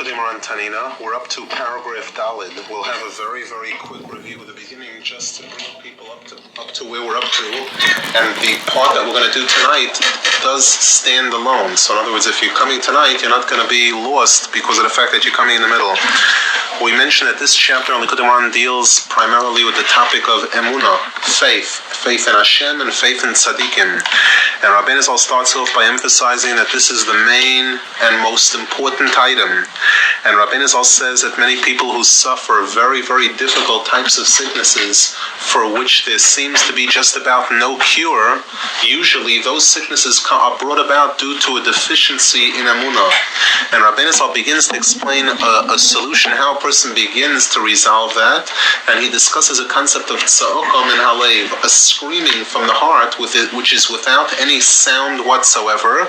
Lekuti on tinyana. We're up to paragraph Dalid. We'll have a very, very quick review at the beginning just to bring people up to where we're up to. And the part that we're going to do tonight does stand alone. So in other words, if you're coming tonight, you're not going to be lost because of the fact that you're coming in the middle. We mentioned that this chapter on Lekuti deals primarily with the topic of emunah, faith in Hashem and faith in tzaddikim. And Rabbeinu Zal starts off by emphasizing that this is the main and most important item. And Rabbeinu Zal says that many people who suffer very, very difficult types of sicknesses for which there seems to be just about no cure, usually those sicknesses are brought about due to a deficiency in emunah. And Rabbeinu Zal begins to explain a solution, how a person begins to resolve that, and he discusses a concept of tza'okam and halev, a screaming from the heart which is without any sound whatsoever.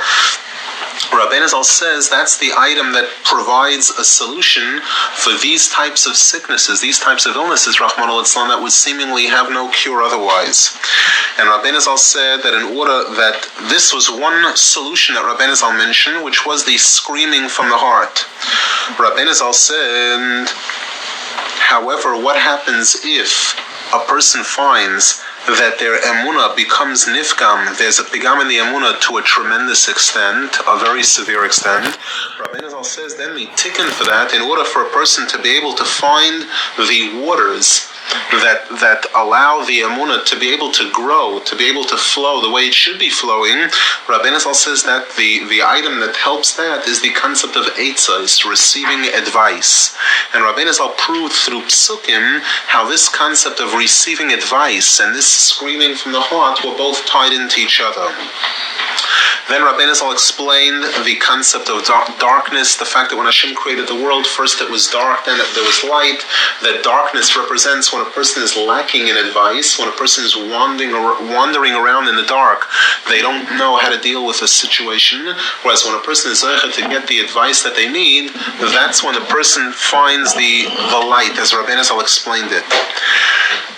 Rabbeinu Zal says that's the item that provides a solution for these types of sicknesses, these types of illnesses, Rahman al-Islam, that would seemingly have no cure otherwise. And Rabbeinu Zal said that in order that this was one solution that Rabbeinu Zal mentioned, which was the screaming from the heart. Rabbeinu Zal said, however, what happens if a person finds that their emunah becomes nifgam, there's a pigam in the emunah to a tremendous extent, a very severe extent. Rabbeinu Zal says then the tikkun for that, in order for a person to be able to find the waters that allow the emunah to be able to grow, to be able to flow the way it should be flowing, Rabbeinu Zal says that the item that helps that is the concept of eitzah, receiving advice. And Rabbeinu Zal proved through psukim how this concept of receiving advice and this screaming from the heart were both tied into each other. Then Rabbeinu Zal explained the concept of darkness, the fact that when Hashem created the world, first it was dark, then there was light. That darkness represents when a person is lacking in advice, when a person is wandering around in the dark, they don't know how to deal with a situation. Whereas when a person is zeicha to get the advice that they need, that's when a person finds the light, as Rabbeinu Zal explained it.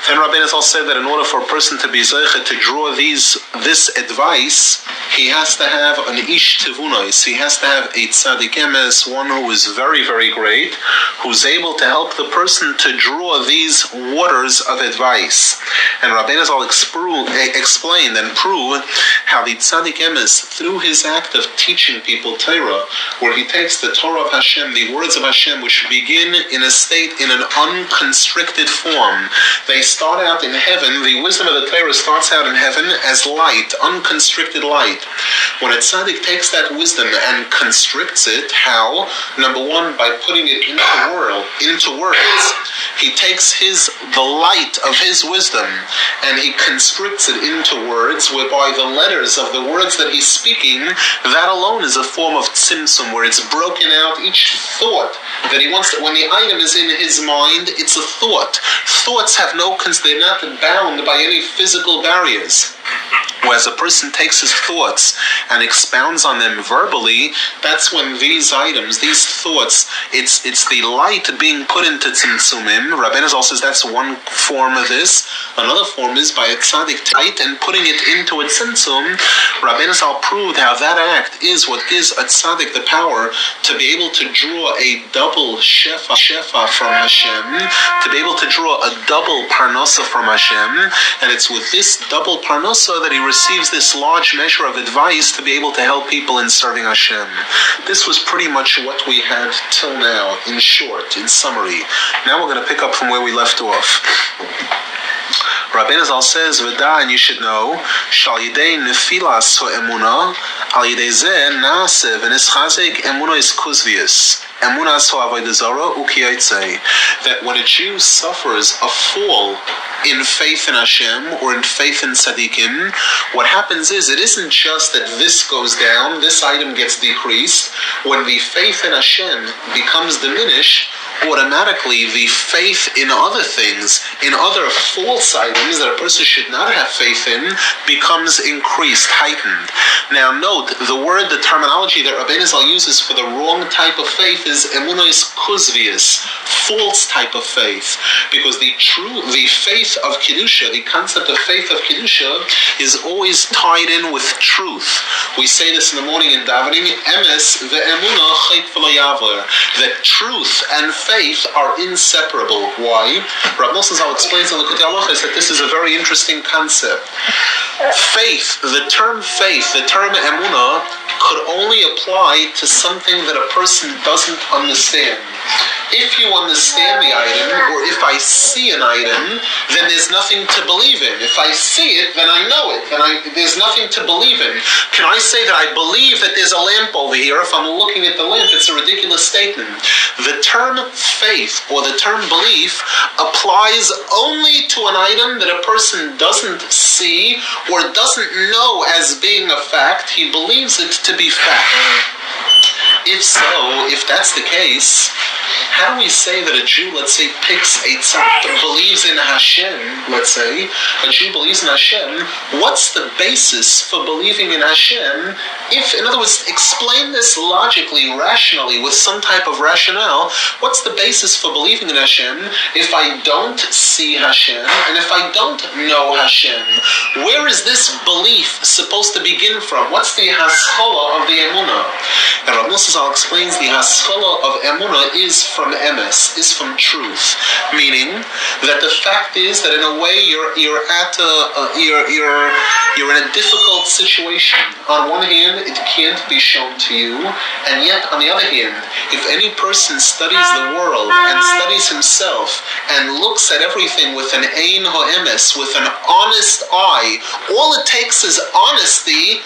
Then Rabbeinu Zal said that in order for a person to be zeicha to draw this advice, he has to have an ish tevunos. He has to have a tzaddik emes, one who is very, very great, who's able to help the person to draw these waters of advice. And Rabbeinu Zal explained and proved how the tzaddik emes, through his act of teaching people torah, where he takes the Torah of Hashem, the words of Hashem, which begin in a state, in an unconstricted form. They start out in heaven, the wisdom of the Torah starts out in heaven as light, unconstricted light. When a tzaddik takes that wisdom and constricts it, how? Number one, by putting it into words. He takes the light of his wisdom and he constricts it into words, whereby the letters of the words that he's speaking, that alone is a form of tzimtzum, where it's broken out, each thought that he wants to, when the item is in his mind, it's a thought. Thoughts have they're not bound by any physical barriers. Whereas a person takes his thoughts and expounds on them verbally, that's when these items, these thoughts, it's the light being put into tzimtzumim. Rabbeinu Zal says that's one form of this. Another form is by a tzaddik light and putting it into a tzimtzum. Rabbeinu Zal proved how that act is what gives a tzaddik the power to be able to draw a double shefa from Hashem, to be able to draw a double parnasa from Hashem, and it's with this double parnasa that he receives this large measure of advice to be able to help people in serving Hashem. This was pretty much what we had till now, in short, in summary. Now we're going to pick up from where we left off. Rabbeinu Zal says, "V'da," and you should know, "Shal yidei nefilas ha'emunah, al yidei zeh na'aseh v'nischazek emunah is kuzvius. Emunah so avodah zarah u'kiyatzei." That when a Jew suffers a fall in faith in Hashem or in faith in tzaddikim, what happens is, it isn't just that this goes down, this item gets decreased. When the faith in Hashem becomes diminished, automatically the faith in other things, in other false items that a person should not have faith in, becomes increased, heightened. Now note, the terminology that Rabbeinu Zal uses for the wrong type of faith is emunos kuzvius, false type of faith, because the faith of Kedusha, the concept of faith of Kedusha, is always tied in with truth. We say this in the morning in davening, emes ve'emuna chayt v'lo yavor, that truth and faith are inseparable. Why? Rav Nosson Zal explains in Lekuti that this is a very interesting concept. Faith, the term emunah, could only apply to something that a person doesn't understand. If you understand the item, or if I see an item, then there's nothing to believe in. If I see it, then I know it. There's nothing to believe in. Can I say that I believe that there's a lamp over here? If I'm looking at the lamp, it's a ridiculous statement. The term faith, or the term belief, applies only to an item that a person doesn't see or doesn't know as being a fact. He believes it to be fact. If so, if that's the case, how do we say that a Jew, let's say, believes in Hashem, let's say, a Jew believes in Hashem, what's the basis for believing in Hashem? If, in other words, explain this logically, rationally, with some type of rationale, what's the basis for believing in Hashem if I don't see Hashem, and if I don't know Hashem? Where is this belief supposed to begin from? What's the haskalah of the emunah? And Rav Nosson Zal explains the haskalah of emunah is from emes, is from truth, meaning that the fact is that in a way you're in a difficult situation. On one hand, it can't be shown to you, and yet on the other hand, if any person studies the world and studies himself and looks at everything with an ein ha'emes, with an honest eye, all it takes is honesty,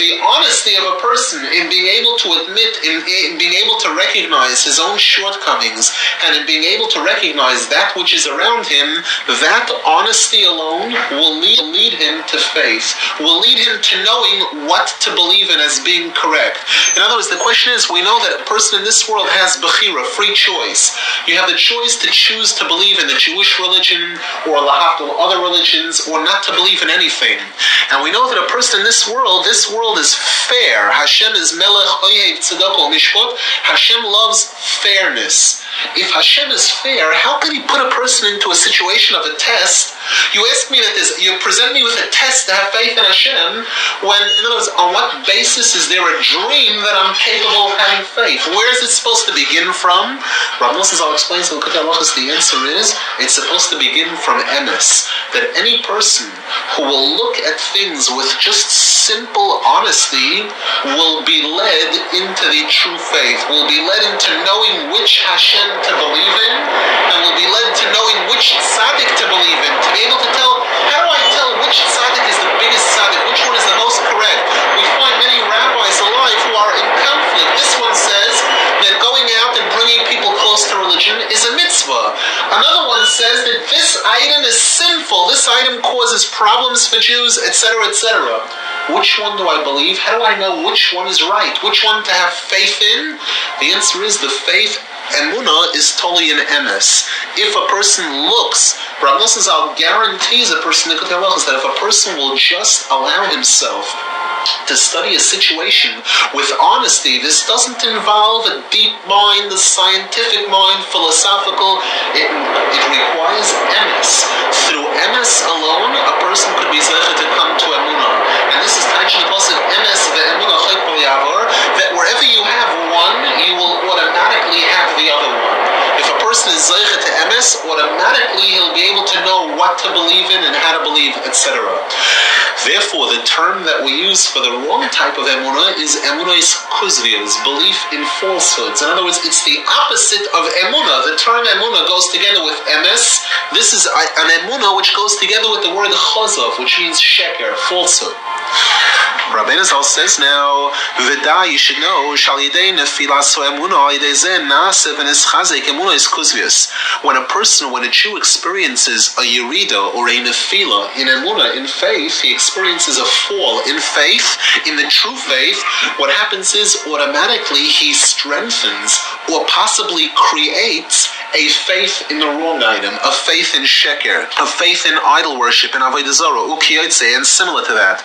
the honesty of a person in being able to admit, in being able to recognize his own shortcomings, and in being able to recognize that which is around him. That honesty alone will lead him to faith, will lead him to knowing what to believe in as being correct. In other words, the question is, we know that a person in this world has bechira, free choice. You have the choice to choose to believe in the Jewish religion, or lahavdil, other religions, or not to believe in anything. And we know that a person in this world is fair. Hashem is melech oyev tzedakah mishpot. Hashem loves fairness. If Hashem is fair, how can He put a person into a situation of a test? You ask me you present me with a test to have faith in Hashem, when, in other words, on what basis is there a dream that I'm capable of having faith? Where is it supposed to begin from? Rav Nosson Zal explains in the answer is, it's supposed to begin from emes, that any person who will look at things with just simple honesty will be led into the true faith, will be led into knowing which Hashem to believe in, and will be led to knowing which tzaddik to believe in, to be able to tell, how do I tell which tzaddik is the biggest tzaddik, which one is the most correct? We find many rabbis alive who are in conflict. This one says that going out and bringing people close to religion is a mitzvah. Another one says that this item is sinful, this item causes problems for Jews, etc., etc. Which one do I believe? How do I know which one is right? Which one to have faith in? The answer is the faith emunah is totally in emes. If a person looks, Rav Nosson Zal guarantees a person that if a person will just allow himself to study a situation with honesty, this doesn't involve a deep mind, a scientific mind, philosophical. It requires emes. Through emes alone, a person could be zeicha to come to emunah. And this is Taichin Pasuk emes ve'emunah chayt v'lo yavor, that wherever you have one, you will automatically have the other one. If a person is zeicha to emes, automatically he'll be able to know what to believe in and how to believe, etc. Therefore, the term that we use for the wrong type of emunah is emunos kuzvios, belief in falsehoods. In other words, it's the opposite of emunah. The term emunah goes together with emes. This is an emunah which goes together with the word chazov, which means sheker, falsehood. Rabbeinu Zal says now, V'da, you should know, Shal Yidei Nefilas Emunah, Yidei Zeh Na'aseh V'Neschazek Emunah is Kuzvius. When a Jew experiences a Yerida or a Nefila in Emunah, in faith, he experiences a fall in faith, in the true faith. What happens is automatically he strengthens or possibly creates a faith in the wrong item, a faith in sheker, a faith in idol worship, in avodah zarah, ukiyotze, and similar to that.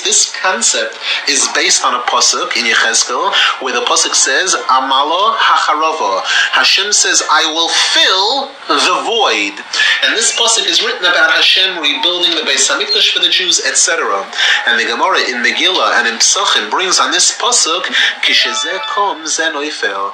This concept is based on a pasuk in Yechezkel, where the pasuk says, Amalo hacharava. Hashem says, I will fill the void. And this pasuk is written about Hashem rebuilding the Beis Hamikdash for the Jews, etc. And the Gemara in Megillah and in Psachim brings on this pasuk, Kishezeh kom zeh noifel.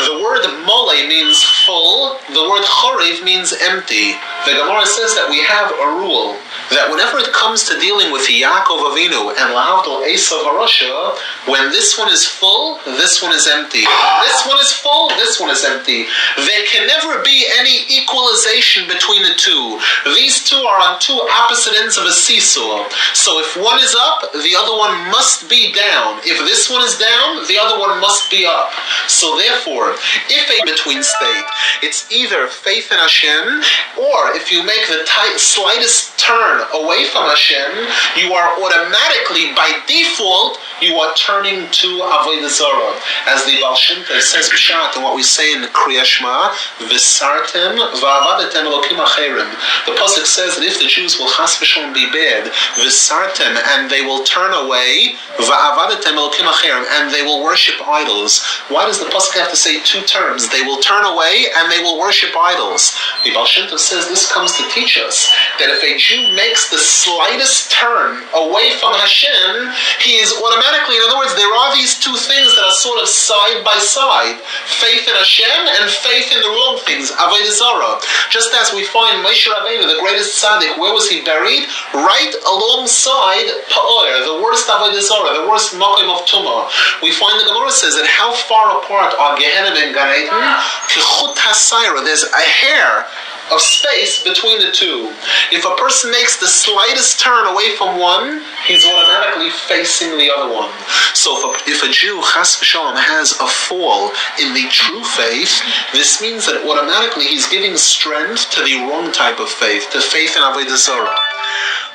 The word mole means full, the word chorev means empty. The Gemara says that we have a rule, that whenever it comes to dealing with Yaakov Avinu and Lahavdol Esav Harasha, when this one is full, this one is empty. This one is full, this one is empty. There can never be any equalization between the two. These two are on two opposite ends of a seesaw. So if one is up, the other one must be down. If this one is down, the other one must be up. So therefore, if a between state, it's either faith in Hashem, or if you make the slightest turn away from Hashem, you are automatically, by default, you are turning to avodah zarah. As the Baal Shem Tov says Pshat, and what we say in Kriya Shema, V'sartem v'avadetem elokim acherim. The pasuk says that if the Jews will chas v'shalom be bad, V'sartem, and they will turn away, v'avadetem elokim acherim, and they will worship idols. Why does the pasuk have to say two terms? They will turn away and they will worship idols. The Baal Shem Tov says this comes to teach us that if a Jew makes the slightest turn away from Hashem, he is automatically, in other words, there are these two things that are sort of side by side, faith in Hashem and faith in the wrong things, avodah zarah. Just as we find Moshe Rabbeinu, the greatest tzaddik, where was he buried? Right alongside Pa'or, the worst avodah zarah, the worst makom of tumah. We find the Gemara says that how far apart are Gehenna and Gan Eden? Kechut hasayra, there's a hair of space between the two. If a person makes the slightest turn away from one, he's automatically facing the other one. So if a Jew, chas v'shalom, has a fall in the true faith, this means that automatically he's giving strength to the wrong type of faith, to faith in avodah zarah.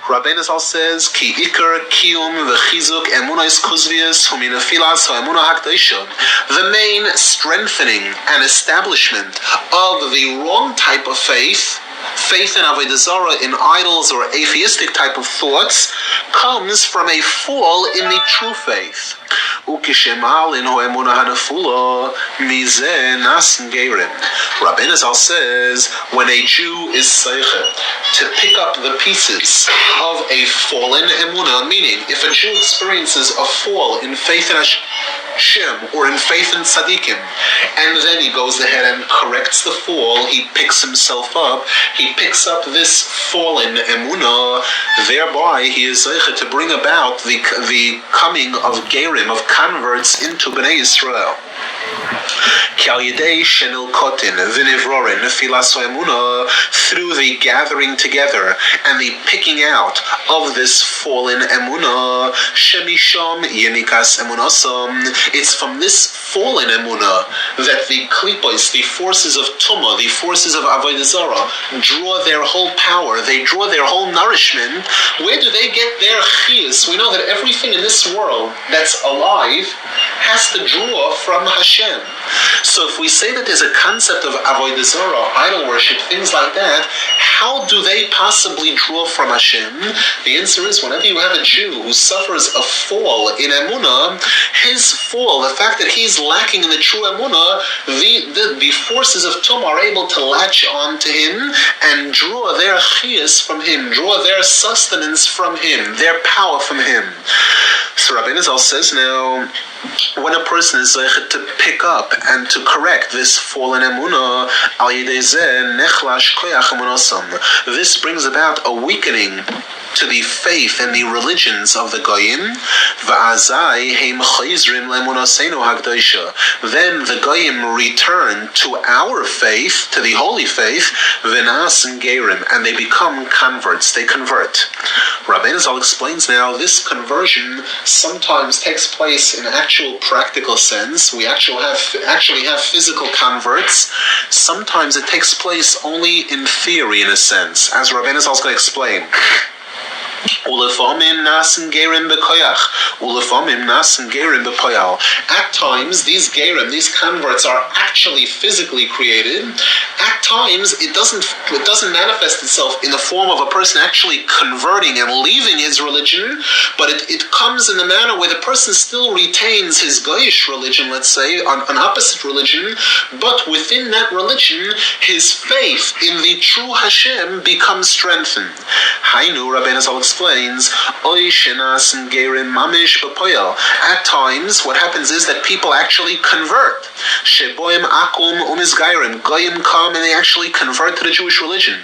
Rabbeinu Zal says, Ki ikar kiyum v'chizuk emunah kuzvius huminafilas ha'emunah hakdoshah. The main strengthening and establishment of the wrong type of faith in avodah zarah, in idols or atheistic type of thoughts, comes from a fall in the true faith. Rabbeinu Zal says, when a Jew is seichet to pick up the pieces of a fallen emunah, meaning if a Jew experiences a fall in faith in Hashem or in faith in tzaddikim, and then he goes ahead and corrects the fall, he picks himself up, he picks up this fallen emunah, thereby he is zeichet to bring about the coming of gerim, of converts into Bnei Yisrael. Through the gathering together and the picking out of this fallen emunah, shemisham yenikas emunasam. It's from this fallen emunah that the klipos, the forces of tumah, the forces of avodah zarah, draw their whole power. They draw their whole nourishment. Where do they get their chiyus? We know that everything in this world that's alive has to draw from Hashem. So if we say that there's a concept of avodah zarah, idol worship, things like that, how do they possibly draw from Hashem? The answer is, whenever you have a Jew who suffers a fall in emunah, his fall, the fact that he's lacking in the true emunah, the forces of tum are able to latch on to him and draw their chiyas from him, draw their sustenance from him, their power from him. So Rabbeinu Zal says now, when a person is zeichet to pick up and to correct this fallen emunah, al yedei zeh nechlash koyach emunasam. This brings about a weakening to the faith and the religions of the Goyim. V'azai heim chayzrim le'emunaseinu hagdosha. Then the Goyim return to our faith, to the holy faith, v'nasen gerim, and they become converts. They convert. Rabbeinu Zal explains now, this conversion sometimes takes place in actual practical sense. We actually have physical converts. Sometimes it takes place only in theory, in a sense, as Rabbeinu Zal is going to explain. Ulefamim nason gerim bekoyach. Ulefamim nason gerim bepoyal. At times, these gerim, these converts, are actually physically created. At times, it doesn't manifest itself in the form of a person actually converting and leaving his religion, but it comes in a manner where the person still retains his goyish religion, let's say, an opposite religion, but within that religion, his faith in the true Hashem becomes strengthened. Hainu, Rabbeinu Zal explains, at times, what happens is that people actually convert. Goyim come and they actually convert to the Jewish religion.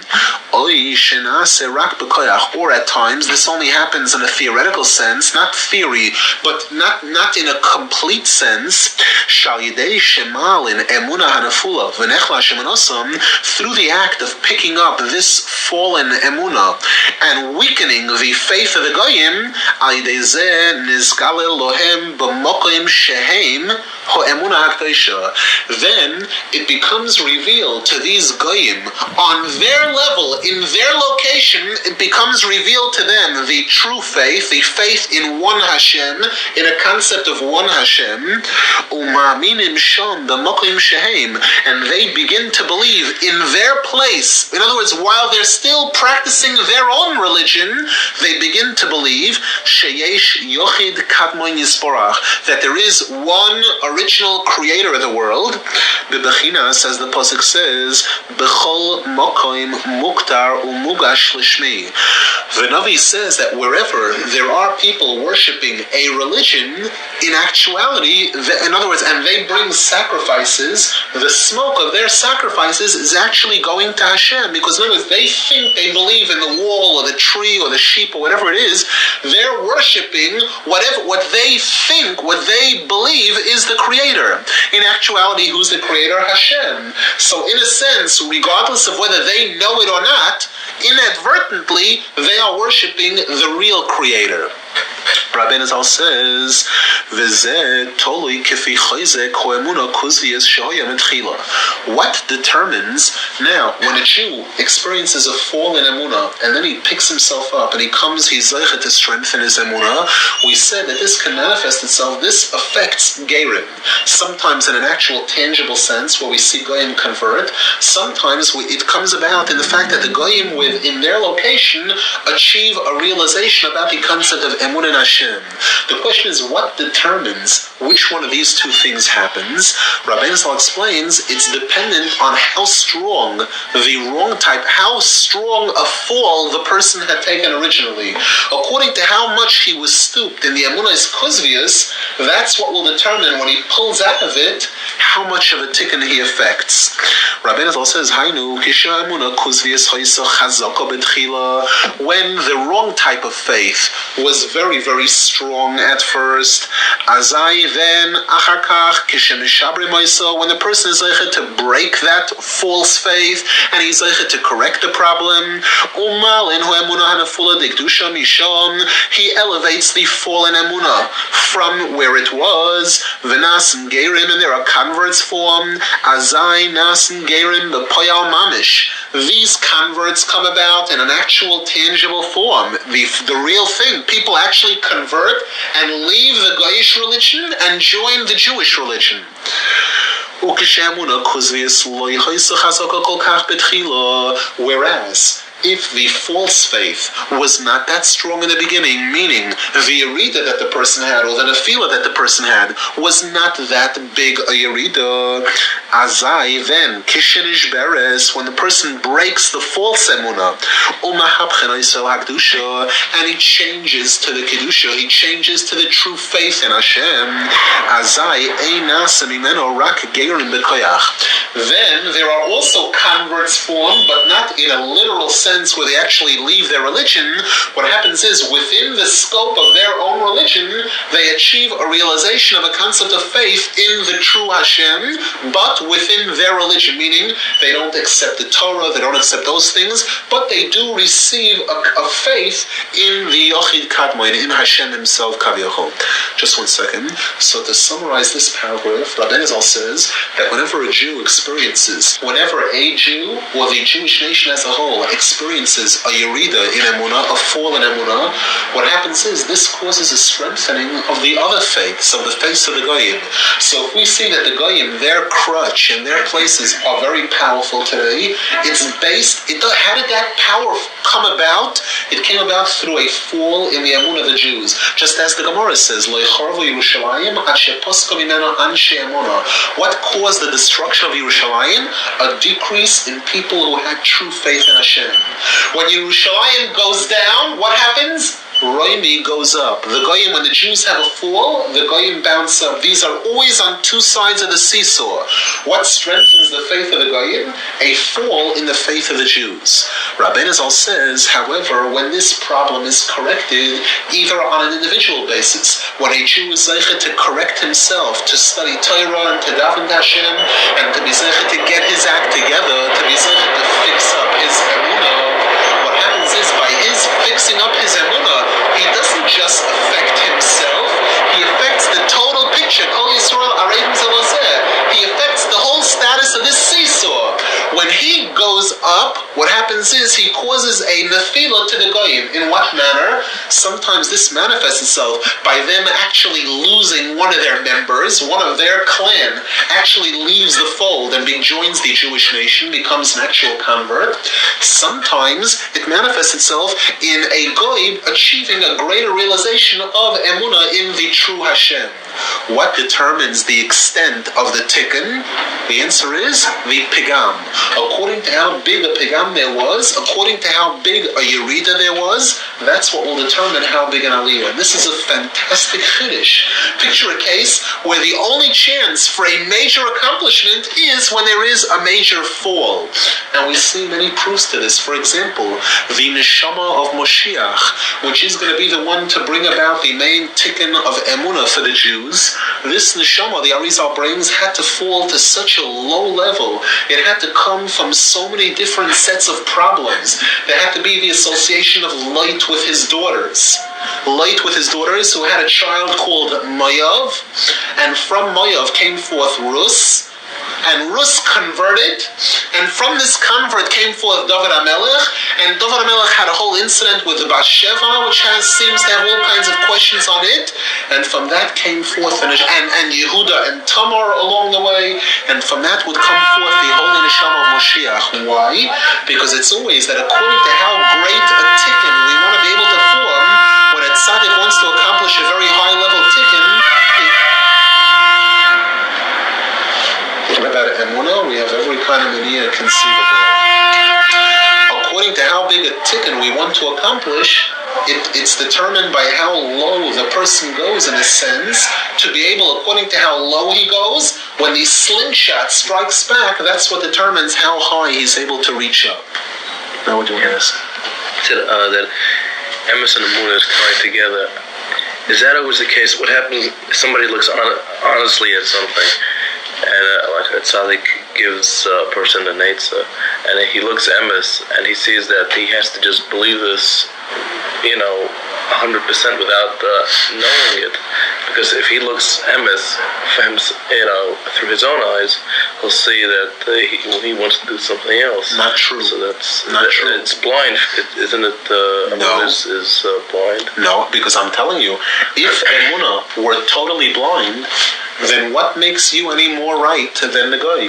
Or at times, this only happens in a theoretical sense, not theory, but not in a complete sense. Through the act of picking up this fallen emunah and weakening the faith of the Goyim, then it becomes revealed to these Goyim on their level, in their location, it becomes revealed to them the true faith, the faith in one Hashem, in a concept of one Hashem, and they begin to believe in their place. In other words, while they're still practicing their own religion, they begin to believe that there is one original creator of the world. Bebechinas, as the pasuk says, Bechol mokoim muktar umugash lishmi. The Navi says that wherever there are people worshipping a religion, in actuality, in other words, and they bring sacrifices, the smoke of their sacrifices is actually going to Hashem, because in other words, they think they believe in the wall or the tree or the sheep or whatever it is. They're worshipping what they think, what they believe is the creator. In actuality, who's the creator? Hashem. So in a sense, regardless of whether they know it or not, inadvertently, they are worshipping the real creator. Rabbeinu Zal says, what determines, now, when a Jew experiences a fall in emunah, and then he picks himself up, and he's zeicha to strengthen his emunah, we said that this can manifest itself, this affects gerim. Sometimes in an actual tangible sense, where we see goyim convert. Sometimes it comes about in the fact that the goyim within their location achieve a realization about the concept of emunah and Hashem. The question is, what determines which one of these two things happens? Rabbeinu Zal explains it's dependent on how strong the wrong type, how strong a fall the person had taken originally. According to how much he was stooped in the emunah's kozvius, that's what will determine when he pulls out of it how much of a tikkun he affects. Rabbeinu Zal says, Hainu kisha emunah kozvius hoysa chazaka betchila. When the wrong type of faith was very, very strong at first, azai then acharkach kishemishabri moisa, when the person is zeicha to break that false faith and he's zeicha to correct the problem, umal inhu emunah hanafula dikdusha mishon, he elevates the fallen emunah from where it was, v'nason gerim, and there are converts formed, azai nason gerim b'poyal mamish. These converts come about in an actual tangible form, the real thing. People actually convert and leave the Goyish religion and join the Jewish religion. Whereas, if the false faith was not that strong in the beginning, meaning the yerida that the person had, or the nefila that the person had, was not that big a yerida, azai, then, kishenish beres, when the person breaks the false emunah, and he changes to the kedusha, he changes to the true faith in Hashem, azai, Then there are also converts formed, but not in a literal sense where they actually leave their religion. What happens is, within the scope of their own religion, they achieve a realization of a concept of faith in the true Hashem, but within their religion, meaning they don't accept the Torah, they don't accept those things, but they do receive a faith in the Yochid Kadmon, in Hashem himself, Kaviyachol. Just 1 second. So to summarize this paragraph, Rabbi Zal says that whenever a Jew or the Jewish nation as a whole experiences a yerida in emunah, a fall in emunah, what happens is this causes a strengthening of the other faiths, of the faiths of the Goyim. So if we see that the Goyim, their crutch and their places are very powerful today, how did that power come about? It came about through a fall in the emunah of the Jews. Just as the Gemara says, what caused the destruction of Yerushalayim? A decrease in people who had true faith in Hashem. When Yerushalayim goes down, what happens? Roimi goes up. The Goyim, when the Jews have a fall, the Goyim bounce up. These are always on two sides of the seesaw. What strengthens the faith of the Goyim? A fall in the faith of the Jews. Rabbi Zal says, however, when this problem is corrected, either on an individual basis, when a Jew is zeichet to correct himself, to study Torah and to daven to Hashem, and to be zeichet to get his act together, to be zeichet to fix up his emunah, what happens is, by his fixing up his emunah, he doesn't just affect himself, he affects the total picture. Kol Yisrael Areidim Zelozeh. He affects the whole status of this seesaw. When he goes up, what happens is he causes a nefila to the Goyim. In what manner? Sometimes this manifests itself by them actually losing one of their members, one of their clan, actually leaves the fold and joins the Jewish nation, becomes an actual convert. Sometimes it manifests itself in a Goy achieving a greater realization of emunah in the true Hashem. What determines the extent of the tikkun? The answer is the pigam. According to how big a pigam there was, according to how big a yerida there was, that's what will determine how big an aliyah. And this is a fantastic chiddush. Picture a case where the only chance for a major accomplishment is when there is a major fall. And we see many proofs to this. For example, the neshama of Moshiach, which is going to be the one to bring about the main tikkun of emunah for the Jews. This neshama, the Arizal brings, had to fall to such a low level. It had to come from so many different sets of problems. There had to be the association of light with his daughters. Light with his daughters, who had a child called Mayav, and from Mayav came forth Rus, and Rus converted, and from this convert came forth David HaMelech, and David HaMelech had a whole incident with the Bathsheba, which seems to have all kinds of questions on it, and from that came forth, and Yehuda and Tamar along the way, and from that would come forth the holy neshama of Moshiach. Why? Because it's always that according to how great a tikkun we want to be able to form, when a tzaddik wants to accomplish a very high level tikkun, about emunah, we have every kind of maniya conceivable. According to how big a tikkun we want to accomplish, it's determined by how low the person goes in a sense, to be able, according to how low he goes, when the slingshot strikes back, that's what determines how high he's able to reach up. Now what do you want to ask? That emes and emunah is tied together. Is that always the case? What happens if somebody looks honestly at something, and like a tzaddik gives a person an eitzah, and he looks emes, and he sees that he has to just believe this, 100% without knowing it. Because if he looks emes, through his own eyes, he'll see that he wants to do something else. Not true. So that's not true. It's blind, isn't it? No. Is blind. No, because I'm telling you, if emunah were totally blind, then what makes you any more right than the guy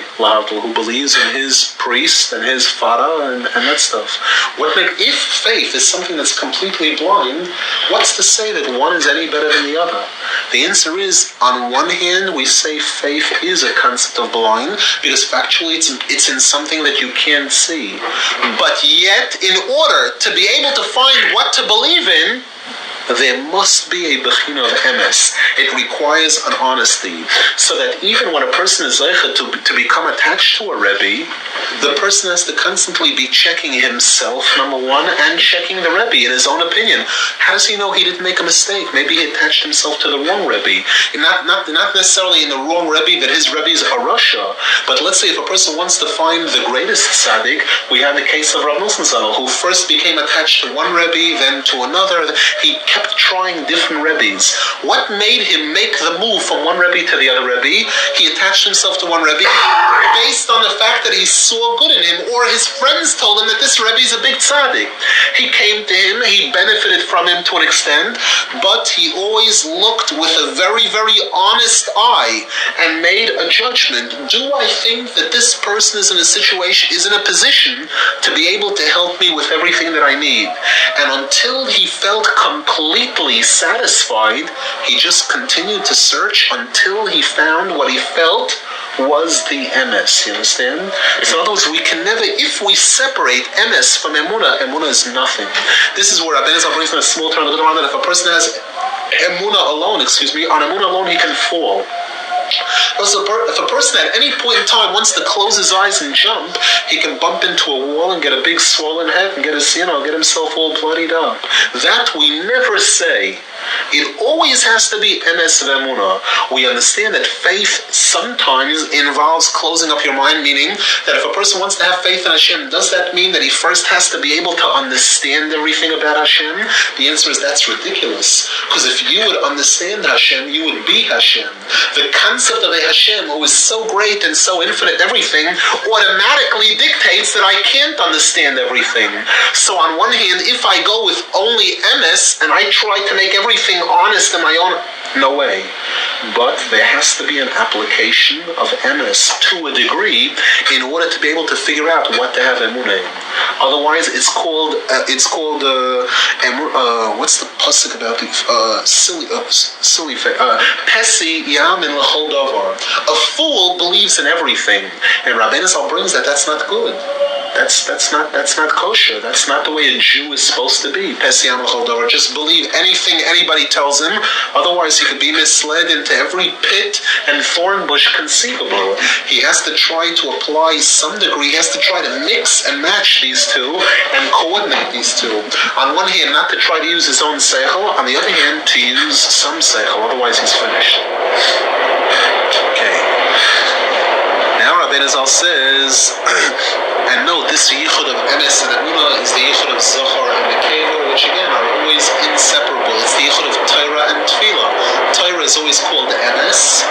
who believes in his priest and his father and that stuff? If faith is something that's completely blind, what's to say that one is any better than the other? The answer is, on one hand, we say faith is a concept of blind, because factually it's in something that you can't see. But yet, in order to be able to find what to believe in, there must be a bechina of emes. It requires an honesty, so that even when a person is zeicha to become attached to a Rebbe, the person has to constantly be checking himself, number one, and checking the Rebbe in his own opinion. How does he know he didn't make a mistake? Maybe he attached himself to the wrong Rebbe. Not necessarily in the wrong Rebbe that his Rebbe is a Russia, but let's say if a person wants to find the greatest tzaddik, we have the case of Rav Nosson Zalman, who first became attached to one Rebbe, then to another. He kept trying different Rebbes. What made him make the move from one Rebbe to the other Rebbe? He attached himself to one Rebbe based on the fact that he saw good in him, or his friends told him that this Rebbe is a big tzaddik. He came to him, he benefited from him to an extent, but he always looked with a very, very honest eye and made a judgment. Do I think that this person is in a position to be able to help me with everything that I need? And until he felt completely satisfied, he just continued to search until he found what he felt was the emes, you understand? So in other words, we can never, if we separate emes from emuna, emuna is nothing. This is where Rabbeinu brings in a small term that if a person has emuna alone, on emuna alone he can fall. If a person at any point in time wants to close his eyes and jump, he can bump into a wall and get a big swollen head and get himself all bloodied up. That we never say. It always has to be emes v'emunah. We understand that faith sometimes involves closing up your mind, meaning that if a person wants to have faith in Hashem, does that mean that he first has to be able to understand everything about Hashem? The answer is that's ridiculous. Because if you would understand Hashem, you would be Hashem. The concept of a Hashem who is so great and so infinite everything automatically dictates that I can't understand everything. So on one hand, if I go with only emes and I try to make everything honest in my own, no way. But there has to be an application of emes to a degree in order to be able to figure out what to have emunah in. Otherwise, it's called what's the pasuk about the silly pesi yamin l'chol davar. A fool believes in everything, and Rabbeinu Zal brings that's not good. That's not kosher. That's not the way a Jew is supposed to be. Pesi yamin l'chol davar. Just believe anything anybody tells him. Otherwise, he could be misled into every pit and thorn bush conceivable. He has to try to apply some degree. He has to try to mix and match these two and coordinate these two. On one hand, not to try to use his own seichel. On the other hand, to use some seichel. Otherwise, he's finished. Okay. Now Rabbeinu Zal says, and note, this yichud of emes and emunah is the yichud of zohar and nekeva, which again are always inseparable. It's the yichud of torah and tefillah. Torah is always called emes.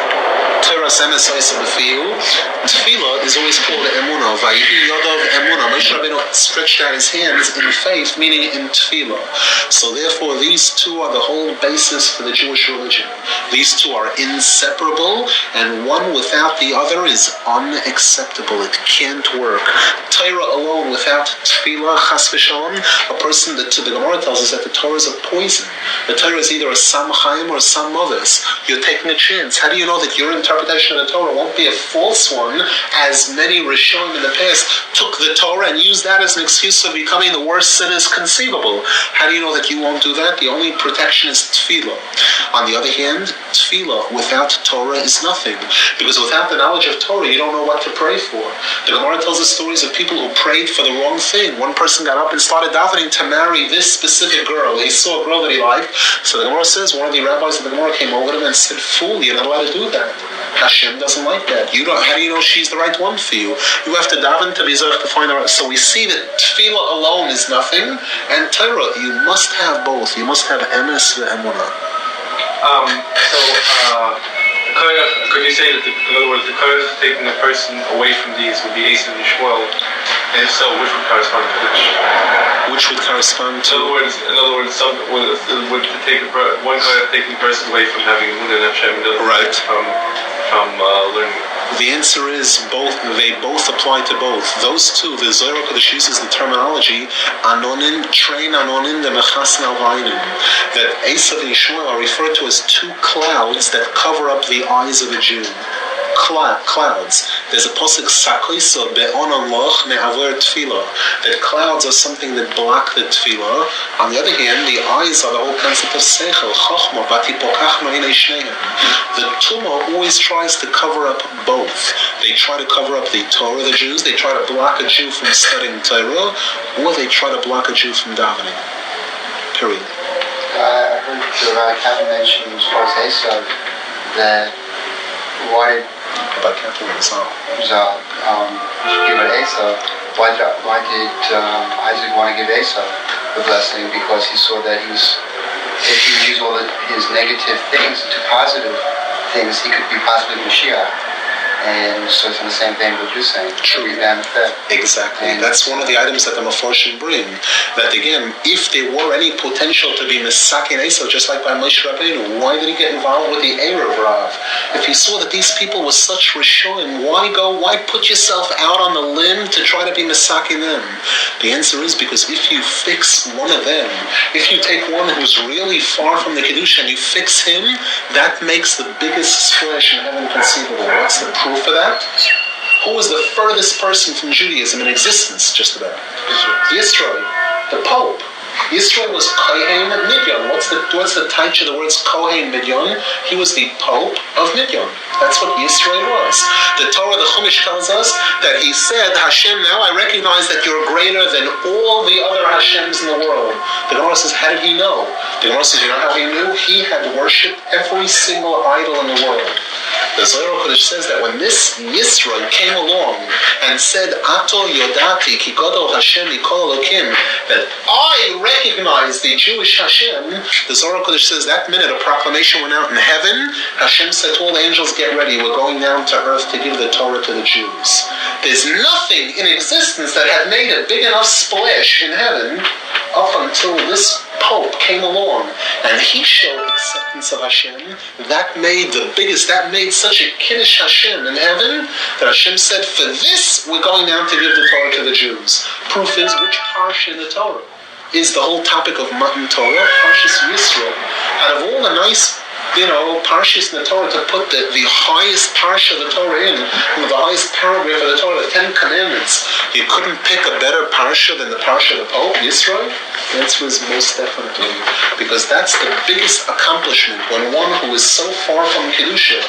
Torah's emes oisabafiyu. Tefillah is always called emunah. Vayihi yadav emunah. Moshe Rabbeinu stretched out his hands in faith, meaning in tefillah. So therefore, these two are the whole basis for the Jewish religion. These two are inseparable, and one without the other is unacceptable. It can't work. Torah alone without tefillah, chas v'shalom, a person that the Gemara tells us that the Torah is a poison. The Torah is either a sam chaim or a sam mothers. You're taking a chance. How do you know that your interpretation of the Torah won't be a false one, as many Rishonim in the past took the Torah and used that as an excuse for becoming the worst sinners conceivable? How do you know that you won't do that? The only protection is tefillah. On the other hand, tefillah without Torah is nothing, because without the knowledge of Torah, you don't know what to pray for. The Gemara tells us stories of people who prayed for the wrong thing. One person got up and started davening to marry this specific girl. He saw a girl that he liked. So the Gemara says one of the rabbis of the Gemara came over to him and said, "Fool, you're not allowed to do that. Hashem doesn't like that. How do you know she's the right one for you? You have to daven to be zech to find her." So we see that tefillah alone is nothing, and Torah, you must have both. You must have emes ve'emunah. Could you say that, in other words, the koyach taking a person away from these would be Esav and Shmuel, and if so, which would correspond to which? Which would correspond to? In other words, would take one koyach taking a person away from having Emunah and Hashem, right? From learning. The answer is both. They both apply to both. Those two, the Zohar Kodesh uses the terminology anonin, train anonin, the mechasna vaynim. That Esav and Shmuel are referred to as two clouds that cover up the eyes of a Jew. clouds. There's a pasuk sakoiso be'onon loch me'aver tefillah, that clouds are something that block the tefillah. On the other hand, the eyes are the whole concept of seichel, chochma, vatipokachno inei shneim. The tumah always tries to cover up both. They try to cover up the Torah, the Jews, they try to block a Jew from studying Torah, or they try to block a Jew from davening. Period. I heard the Captain mention as far as Esau that why did About Captain Esau. Give it Esau? Why did Isaac want to give Esau the blessing? Because he saw that if he would use all his negative things into positive things, he could be possibly Mashiach. And so it's in the same vein what you're saying. True. Exactly. And that's one of the items that the Mefarshim bring. That again, if there were any potential to be Mesakin Esau, just like by Moshe Rabbeinu, why did he get involved with the Erev Rav? If he saw that these people were such Rishonim, why put yourself out on the limb to try to be Mesakin them? The answer is because if you fix one of them, if you take one who's really far from the Kedusha and you fix him, that makes the biggest splash in heaven conceivable. What's the proof for that? Who was the furthest person from Judaism in existence, just about? Yisro, the Pope. Yisro was Kohen Midyon. What's the taich of the words Kohen Midyon? He was the Pope of Midyon. That's what Yisro was. The Torah, the Chumash tells us that he said, Hashem, now I recognize that you're greater than all the other Hashems in the world. The Gemara says, how did he know? The Gemara says, you know how he knew? He had worshipped every single idol in the world. The Zohar Kodesh says that when this Yisro came along and said, Ato Yodati Ki Godol Hashem Mikol Elokim, that I recognize the Jewish Hashem, the Zohar Kodesh says that minute a proclamation went out in heaven. Hashem said to all the angels, get ready, we're going down to earth to give the Torah to the Jews. There's nothing in existence that had made a big enough splash in heaven up until this Pope came along and he showed acceptance of Hashem. That made such a kiddush Hashem in heaven that Hashem said, for this we're going down to give the Torah to the Jews. Proof is, which parsha in the Torah is the whole topic of Matan Torah? Parshas Yisro. Out of all the nice parshas in the Torah to put the highest parsha of the Torah in, the highest paragraph of the Torah, the 10 Commandments, you couldn't pick a better parsha than the parsha of the Pope, Yisro? The answer is most definitely. Because that's the biggest accomplishment when one who is so far from Kedusha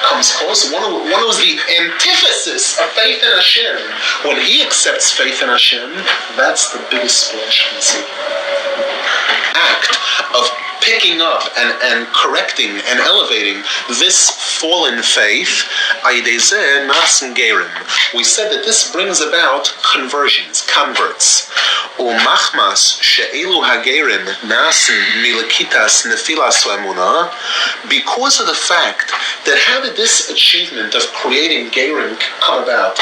comes close. One who's the antithesis of faith in Hashem. When he accepts faith in Hashem, that's the biggest splash we see. Act of picking up and correcting and elevating this fallen faith, nason gerim. We said that this brings about conversions, converts. Umachmas she'elu hagerim nason milakitas nefilas emunah. Because of the fact that how did this achievement of creating gerim come about?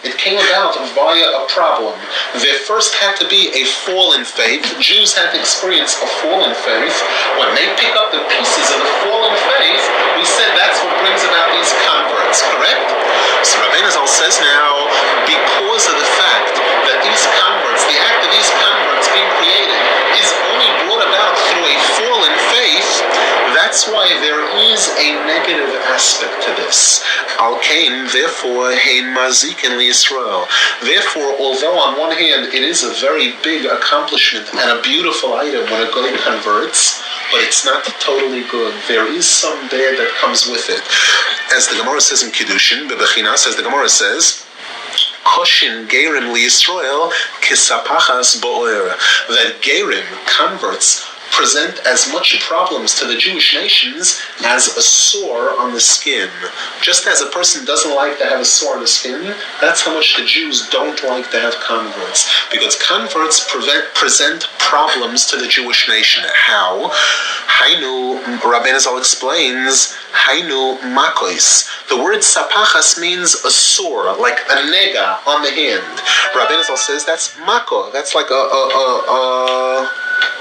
It came about via a problem. There first had to be a fall in faith. Jews had to experience a fall in faith. When they pick up the pieces of the fall in faith, we said that's what brings about these converts, correct? So Rabbeinu Zal says now, because of the fact that these converts, the act of these converts being created, is only brought about through a fall in faith, that's why there is a negative aspect to this. Al Kain, therefore, hein mazikin liYisrael. Therefore, although on one hand it is a very big accomplishment and a beautiful item when a guy converts, but it's not totally good. There is some bad that comes with it. As the Gemara says in Kiddushin, Bebechinas, as the Gemara says, Koshin Gerim liYisrael kisapachas bo'er. That Gerim, converts, present as much problems to the Jewish nations as a sore on the skin. Just as a person doesn't like to have a sore on the skin, that's how much the Jews don't like to have converts. Because converts present problems to the Jewish nation. How? Hainu, Rabbeinu Zal explains, Hainu makois. The word sapachas means a sore, like a nega on the hand. Rabbeinu Zal says that's mako. That's like a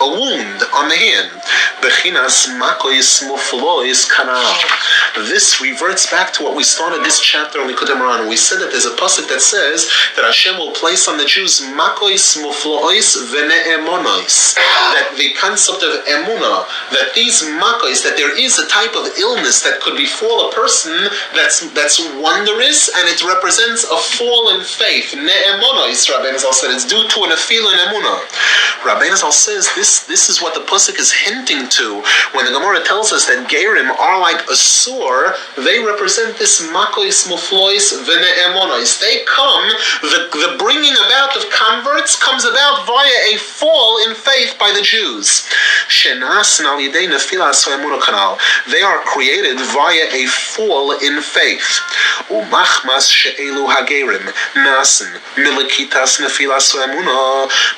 wound on the hand. Bechinas makois muflois kanal. This reverts back to what we started this chapter on Lekuti. We said that there's a pasuk that says that Hashem will place on the Jews makois muflois vene'emonois. That the concept of emunah, that these makois, that there is a type of illness that could befall a person that's wondrous, and it represents a fall in faith. Ne'emonois, Rabbeinu Zal said, it's due to an afil in emunah. Rabbeinu Zal says this is what the pasuk is hinting to when the Gemara tells us that Gerim are like a sore. They represent this makois muflois vene'emonois. They come, the bringing about of converts comes about via a fall in faith by the Jews. They are created via a fall in faith.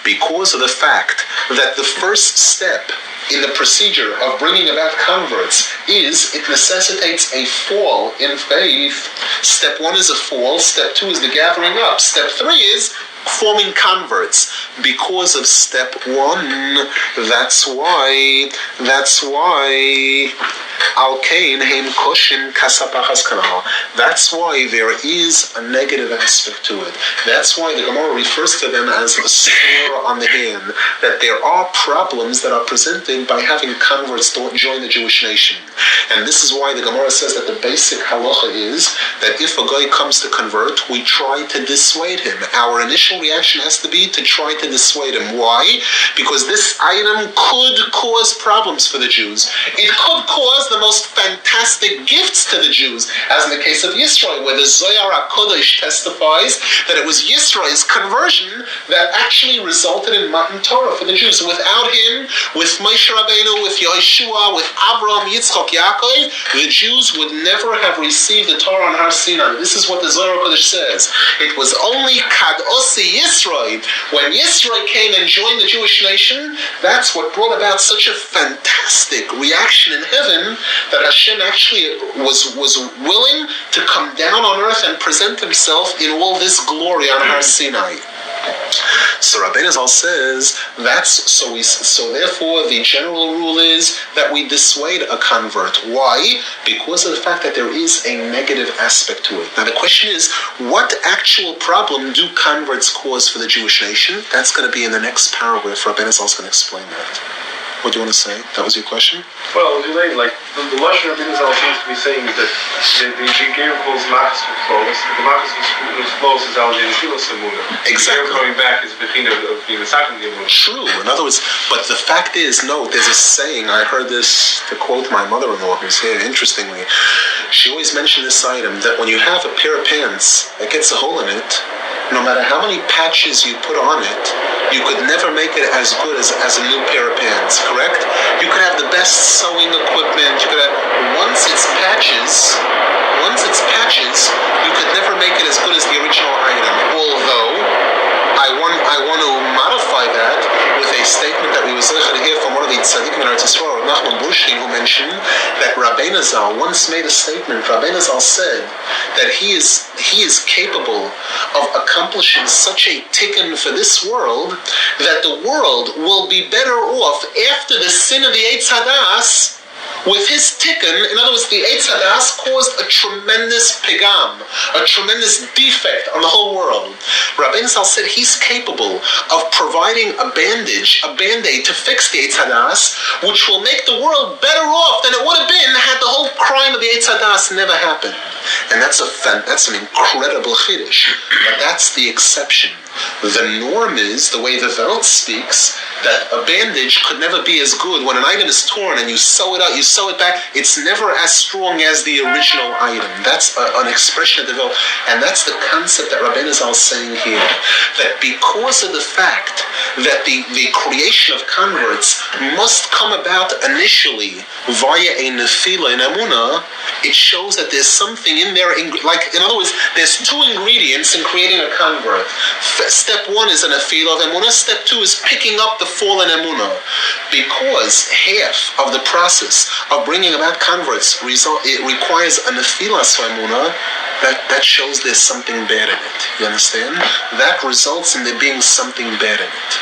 Because of the fact that the first step in the procedure of bringing about converts is it necessitates a fall in faith. Step 1 is a fall, step 2 is the gathering up, step 3 is forming converts. Because of step 1, that's why Al-Kain Heim Koshin Kasapachas Kanal. That's why there is a negative aspect to it. That's why the Gemara refers to them as a sore on the hand, that there are problems that are presented by having converts don't join the Jewish nation. And this is why the Gemara says that the basic halacha is that if a guy comes to convert, we try to dissuade him. Our initial reaction has to be to try to dissuade him. Why? Because this item could cause problems for the Jews. It could cause the most fantastic gifts to the Jews, as in the case of Yisrael, where the Zohar HaKodesh testifies that it was Yisrael's conversion that actually resulted in Matan Torah for the Jews. Without him, with Moshe Rabbeinu, with Yeshua, with Abraham, Yitzchak, Yaakov, the Jews would never have received the Torah on Har Sinai. This is what the Zohar HaKodesh says. It was only Kad Osi Yisrael, when Yisrael came and joined the Jewish nation, that's what brought about such a fantastic reaction in heaven, that Hashem actually was willing to come down on earth and present himself in all this glory on Har Sinai. So Rabbeinu Zal says so therefore the general rule is that we dissuade a convert. Why? Because of the fact that there is a negative aspect to it. Now the question is, what actual problem do converts cause for the Jewish nation? That's going to be in the next paragraph. Rabbeinu Zal is going to explain that. What do you want to say? That was your question? Well, related, like the Lashon Rabbeinu Zal seems to be saying that the Gerim calls Machas Muflos. The Machas Muflos is Al Yeshilas Emunah. Exactly. Coming back is Bechina of being a second Emunah. True. In other words, but the fact is, no, there's a saying, I heard this to quote my mother-in-law who's here, interestingly. She always mentioned this item, that when you have a pair of pants that gets a hole in it, no matter how many patches you put on it, you could never make it as good as a new pair of pants, correct? You could have the best sewing equipment, you could have, once it's patches, you could never make it as good as the original item. Although, I want to modify that with a statement that we was able to hear from one of the tzaddikim in Eretz Yisrael, Nachman Bushkin, who mentioned that Rabbeinu Zal once made a statement. Rabbeinu Zal said that he is capable of accomplishing such a tikkun for this world that the world will be better off after the sin of the Eitz Hadas with his tikkun. In other words, the Eitz Hadas caused a tremendous pigam, a tremendous defect on the whole world. Rabbeinu Zal said he's capable of providing a band-aid to fix the Eitz Hadas, which will make the world better off than it would have been had the whole crime of the Eitz Hadas never happened. And that's an incredible chiddush. But that's the exception. The norm is, the way the Welt speaks, that a bandage could never be as good. When an item is torn and you sew it out, you sew it back, it's never as strong as the original item. That's an expression of the Welt. And that's the concept that Rabbeinu Zal is saying here. That because of the fact that the creation of converts must come about initially via a nefila in Amunah, it shows that there's something in there, in other words, there's two ingredients in creating a convert. Step 1 is an nefila of Amunah, step 2 is picking up the fallen Amunah. Because half of the process of bringing about converts it requires a nefila of Amunah, that shows there's something bad in it. You understand? That results in there being something bad in it.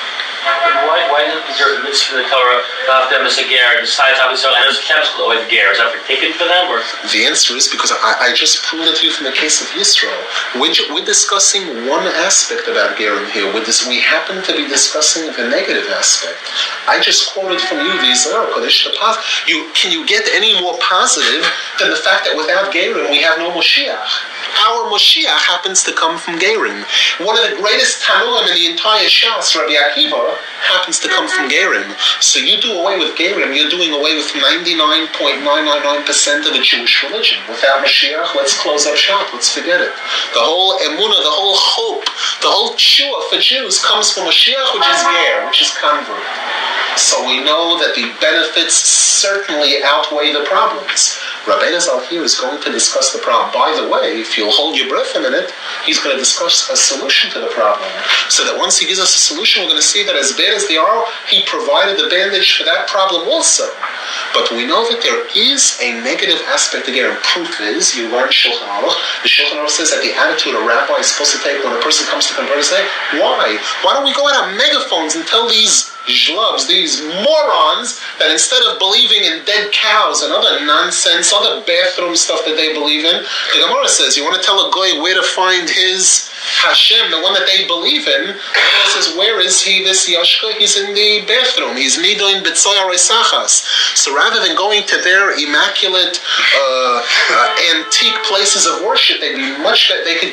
Why is there a mitzvah in the Torah about them as a ger? Besides, obviously, I know it's chemical with ger. Is that taken for them, or? The answer is because I just proved it to you from the case of Yisrael. We're discussing one aspect about gerim here. We happen to be discussing the negative aspect. I just quoted from you the Zohar Kodesh. Can you get any more positive than the fact that without gerim we have no Moshiach? Our Moshiach happens to come from gerim. One of the greatest Tanuim in the entire Shas, Rabbi Akiva, happens to come from gerim. So you do away with gerim, you're doing away with 99.999% of the Jewish religion. Without Mashiach, let's close up shop, let's forget it. The whole emunah, the whole hope, the whole tshuva for Jews comes from Mashiach, which is ger, which is convert. So we know that the benefits certainly outweigh the problems. Rabbeinu Zal here is going to discuss the problem. By the way, if you'll hold your breath a minute, he's going to discuss a solution to the problem. So that once he gives us a solution, we're going to see that as bad as they are, he provided the bandage for that problem also. But we know that there is a negative aspect again. Proof is, you learn Shulchan Aruch. The Shulchan Aruch says that the attitude a rabbi is supposed to take when a person comes to convert is say, why? Why don't we go out on megaphones and tell these jlubs, these morons, that instead of believing in dead cows and other nonsense, other bathroom stuff that they believe in, the Gemara says, you want to tell a guy where to find his Hashem, the one that they believe in, the Gemara says, where is he, this Yashka? He's in the bathroom. He's nidoin b'tzoyar esachas. So rather than going to their immaculate, antique places of worship, they could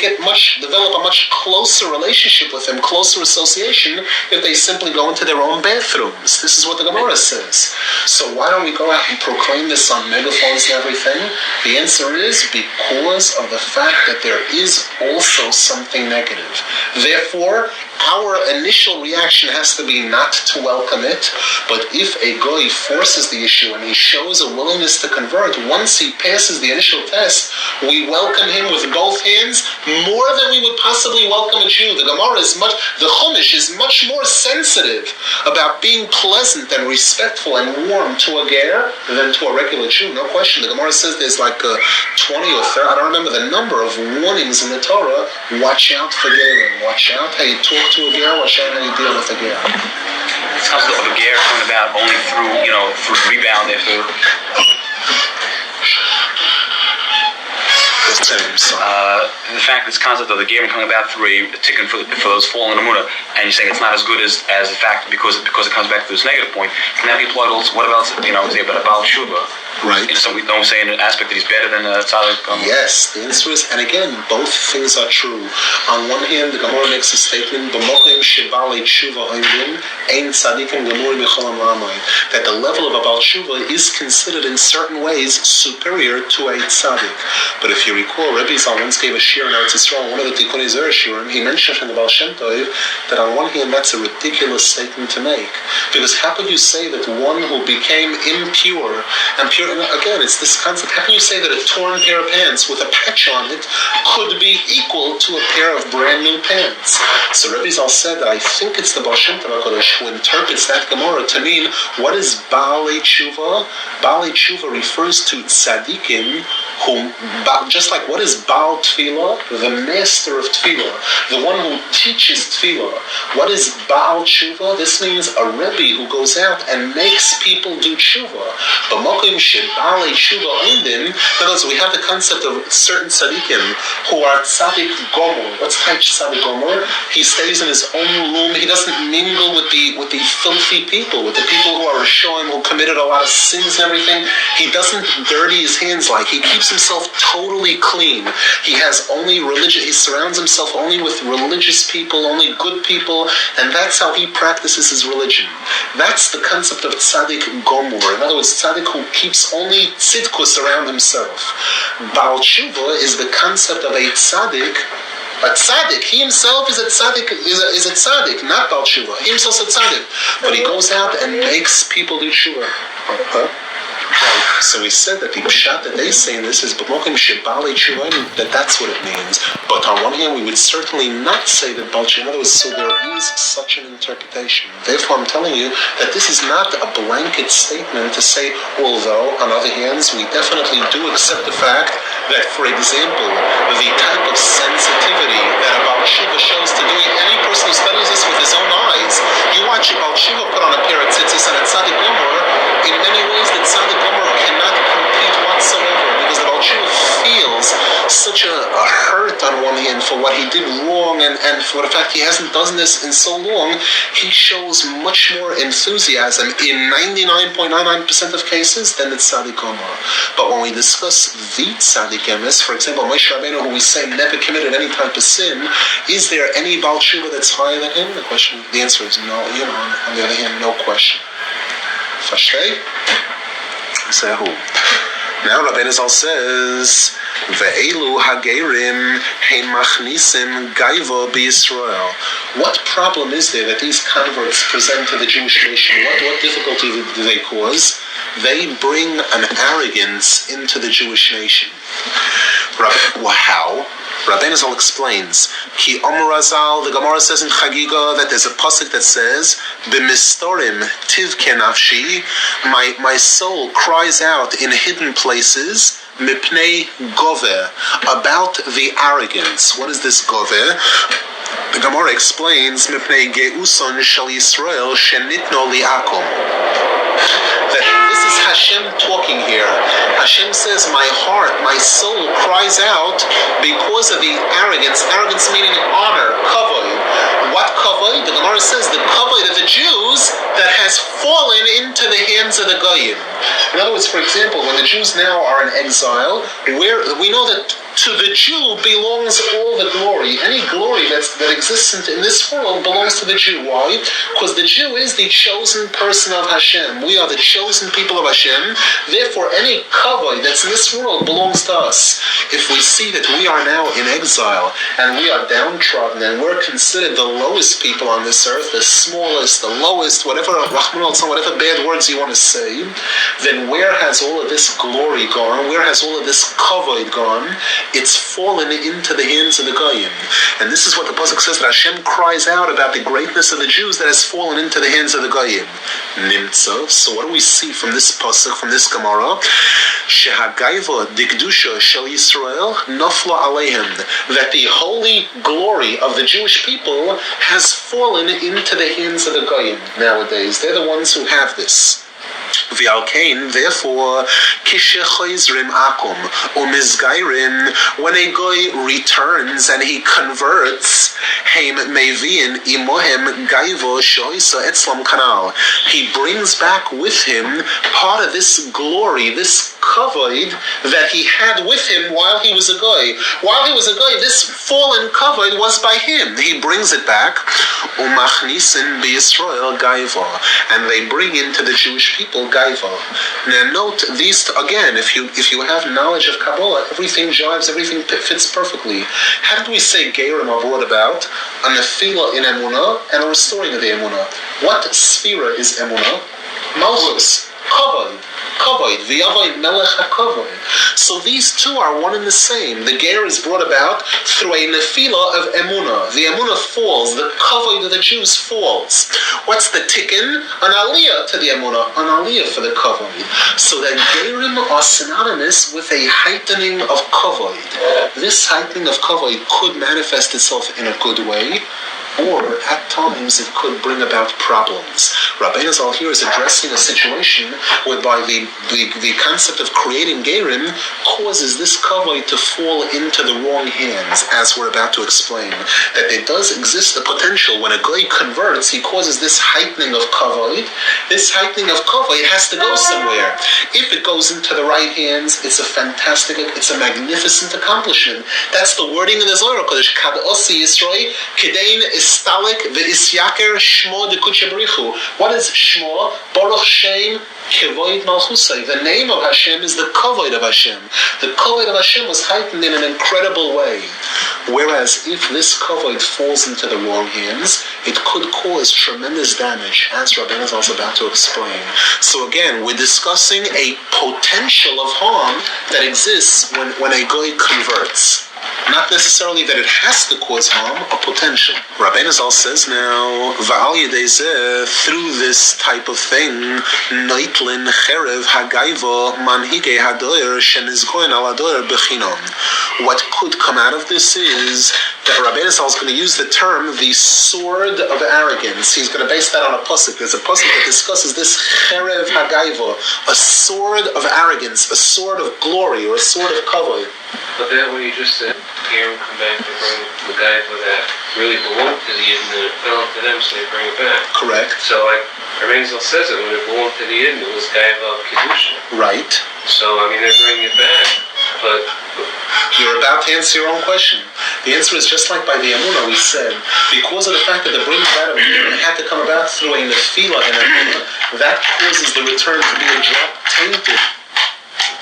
develop a much closer relationship with him, closer association, if they simply go into their own bathrooms. This is what the Gemara says. So why don't we go out and proclaim this on megaphones and everything? The answer is because of the fact that there is also something negative. Therefore, our initial reaction has to be not to welcome it, but if a goy forces the issue and he shows a willingness to convert, once he passes the initial test, we welcome him with both hands more than we would possibly welcome a Jew. The Chumash is much more sensitive about being pleasant and respectful and warm to a ger than to a regular Jew. No question. The Gemara says there's like 20 or 30, I don't remember the number of warnings in the Torah. Watch out for gerim. Watch out how you talk to a ger. Watch out how you deal with a ger. This concept of a ger coming about only through rebound after. The fact this concept of the ger coming about through a tikkun for those fallen emunah, and you're saying it's not as good as the fact because it comes back to this negative point. Can that be applied also? What about say about Baal Shuvah? Right. So we don't say in an aspect that he's better than tzaddik. Yes, the answer is, and again, both things are true. On one hand, the Gemara makes a statement, "B'mokim sheba'alei tshuva oimrim, ein tzaddikim gemurim yecholam la'amayim," that the level of a Baal Tshuva is considered in certain ways superior to a tzaddik. But if you recall, Rebbe Zal once gave a shir in Eretz Yisrael, one of the Tikkunei Zohar shirim, he mentioned in the Baal Shem Tov that on one hand that's a ridiculous statement to make, because how could you say that one who became impure and pure? Again, it's this concept. How can you say that a torn pair of pants with a patch on it could be equal to a pair of brand new pants? So Rebbe Zal said that I think it's the Baal Shem Tov HaKadosh who interprets that Gemara to mean, what is Baalei Tshuva? Baalei Tshuva refers to tzaddikim, whom, just like what is Baal Tefillah? The master of Tefillah, the one who teaches Tefillah. What is Baal Tshuva? This means a Rebbe who goes out and makes people do Tshuva. But Mokim Baalei Tshuva Oindim, in other words, we have the concept of certain tzaddikim who are tzaddik gomor. What's tzaddik gomor? He stays in his own room. He doesn't mingle with the filthy people, with the people who are Rishonim, who committed a lot of sins and everything. He doesn't dirty his hands like. He keeps himself totally clean. He has only religion. He surrounds himself only with religious people, only good people, and that's how he practices his religion. That's the concept of tzaddik gomor. In other words, tzaddik who keeps only tzidkus around himself. Baal Tshuva is the concept of a tzaddik. A tzaddik, he himself is a tzaddik, not Baal Tshuva. He himself is a tzaddik, but he goes out and makes people do tshuva. Huh? So we said that the pshat that they say in this is b'mokim sheba'alei tshuva, that that's what it means. But on one hand, we would certainly not say that Baal Tshuva. In other words, so there is such an interpretation. Therefore, I'm telling you that this is not a blanket statement to say, although, on other hands, we definitely do accept the fact that, for example, the type of sensitivity that a Baal Tshuva shows to doing, any person who studies this with his own eyes, you watch a Baal wrong hand, for what he did wrong, and for the fact he hasn't done this in so long, he shows much more enthusiasm in 99.99% of cases than the tzaddik Omar. But when we discuss the tzaddik emes, for example, Moshe Rabbeinu, who we say never committed any type of sin, is there any Baal Tshuva that's higher than him? The answer is no. On the other hand, no question. Versteh? Say who? Now Rabbeinu Zal says, Ve'elu hagerim hein machnisim gaiva b'Yisrael. What problem is there that these converts present to the Jewish nation? What difficulty do they cause? They bring an arrogance into the Jewish nation. How? Rabbeinu Zal explains, Ki Omer Azal, the Gemara says in Chagiga that there's a pasuk that says, B'mistorim tivke nafshi, my soul cries out in hidden places, Mipnei gover, about the arrogance. What is this gover? The Gemara explains, Mipnei geuson shel Yisrael shenitno li'akom. That this is Hashem talking here. Hashem says, my heart, my soul cries out because of the arrogance. Arrogance meaning honor, kavod. What kavod? The Gemara says the kavod of the Jews that has fallen into the hands of the goyim. In other words, for example, when the Jews now are in exile, we know that to the Jew belongs all the glory. Any glory that exists in this world belongs to the Jew. Why? Because the Jew is the chosen person of Hashem. We are the chosen people of Hashem. Therefore, any kavod that's in this world belongs to us. If we see that we are now in exile and we are downtrodden and we're considered the lowest people on this earth, the smallest, the lowest, whatever bad words you want to say, then where has all of this glory gone? Where has all of this kavod gone? It's fallen into the hands of the goyim. And this is what the pasuk says, that Hashem cries out about the greatness of the Jews that has fallen into the hands of the goyim. Nimtzav. So what do we see from this pasuk, from this Gemara? Shehagaiva dikdusha shel Yisrael nafla aleihem. That the holy glory of the Jewish people has fallen into the hands of the goyim nowadays. They're the ones who have this. V'alkein, therefore, kishechoizrim akum umizgairim, when a goy returns and he converts, heim meivin imohem gaivo shoisa etzlam kanal, he brings back with him part of this glory, this kavod that he had with him while he was a goy. While he was a goy, this fallen kavod was by him. He brings it back, umachnisin b'Yisrael gaiva, and they bring into the Jewish people gaiva. Now note these again. If you have knowledge of Kabbalah, everything jives, everything fits perfectly. How did we say Geirim are brought about? A nefila in emunah and a restoring of the emunah. What sphera is emunah? Malchus, kavod, v'yavod melech hakavod. So these two are one and the same. The ger is brought about through a nefila of emunah. The emunah falls. The kavod of the Jews falls. What's the tikkun? An aliyah to the emunah. An aliyah for the kavod. So that gerim are synonymous with a heightening of kavod. This heightening of kavod could manifest itself in a good way, or at times it could bring about problems. Rabbeinu Zal here is addressing a situation whereby the concept of creating gerim causes this kavod to fall into the wrong hands, as we're about to explain. That there does exist a potential when a goy converts, he causes this heightening of kavod. This heightening of kavod has to go somewhere. If it goes into the right hands, it's a magnificent accomplishment. That's the wording of the Zohar Kodesh. Kad osi Yisroi kidein istalik ve'isyaker shmo dekutche berichu. What is shmo? Baruch Shem Kevoid Malchusay. The name of Hashem is the kavod of Hashem. The kavod of Hashem was heightened in an incredible way. Whereas if this kavod falls into the wrong hands, it could cause tremendous damage, as Rabbeinu is also about to explain. So again, we're discussing a potential of harm that exists when a goy converts. Not necessarily that it has to cause harm, a potential. Rabbeinu Zal says now, Va'al yedei zeh, through this type of thing, noitlin cherev hagaiva manhige hadoyer shenizgoin al hadoyer bechinam. What could come out of this is that Rabbeinu Zal is going to use the term the sword of arrogance. He's going to base that on a pasuk. There's a pasuk that discusses this cherev hagaiva, a sword of arrogance, a sword of glory, or a sword of kavod. But then when you just said, here come back to bring the gaiva that really belonged to the Yidden and it fell to them, so they bring it back. Correct. So like Rabbeinu Zal says it, when it belonged to the Yidden, it was gaiva of kedusha. Right. So I mean they're bringing it back, but You're about to answer your own question. The answer is just like by the Amunah we said, because of the fact that the bringing out of Yidden had to come about through a nefila and Amunah, that causes the return to be a drop tainted.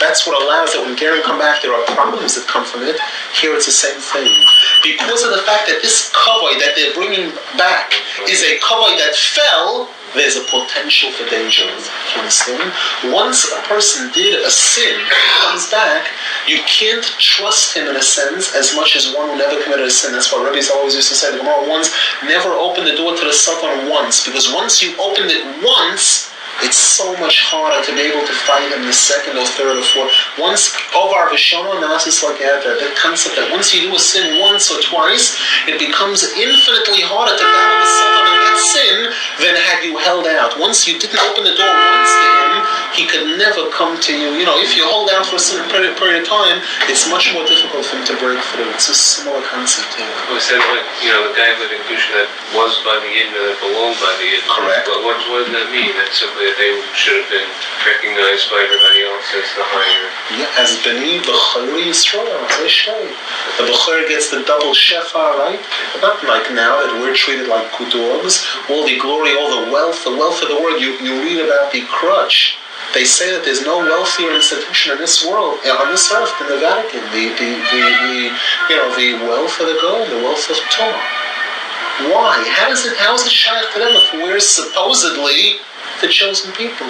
That's what allows that when Gerim come back, there are problems that come from it. Here it's the same thing. Because of the fact that this kavod that they're bringing back is a kavod that fell, there's a potential for danger. You understand? Once a person did a sin, comes back, you can't trust him in a sense as much as one who never committed a sin. That's why rabbis always used to say, the Gemara once, never open the door to the Satan once, because once you opened it once, it's so much harder to be able to fight him the second or third or fourth. Once, Ovar Vishono Nasis like that, the concept that once you do a sin once or twice, it becomes infinitely harder to battle the Satan in that sin than had you held out. Once you didn't open the door once to him, he could never come to you. You know, if you hold out for a certain period of time, it's much more difficult for him to break through. It's a similar concept here. we said like, the gaiva and kedusha that was by the Yidden and that belonged by the Yidden. Correct. But what does that mean? That simply that they should have been recognized by everybody else as the higher. Yeah, as B'nai B'chari Yisrael, they show. The B'char gets the double shefa, right? Not like now that we're treated like good dogs. All the glory, all the wealth of the world. You read about the crutch. They say that there's no wealthier institution in this world, on this earth, than the Vatican. The wealth of the gold, the wealth of Torah. Why? How is it shaykh to them if we're supposedly the chosen people?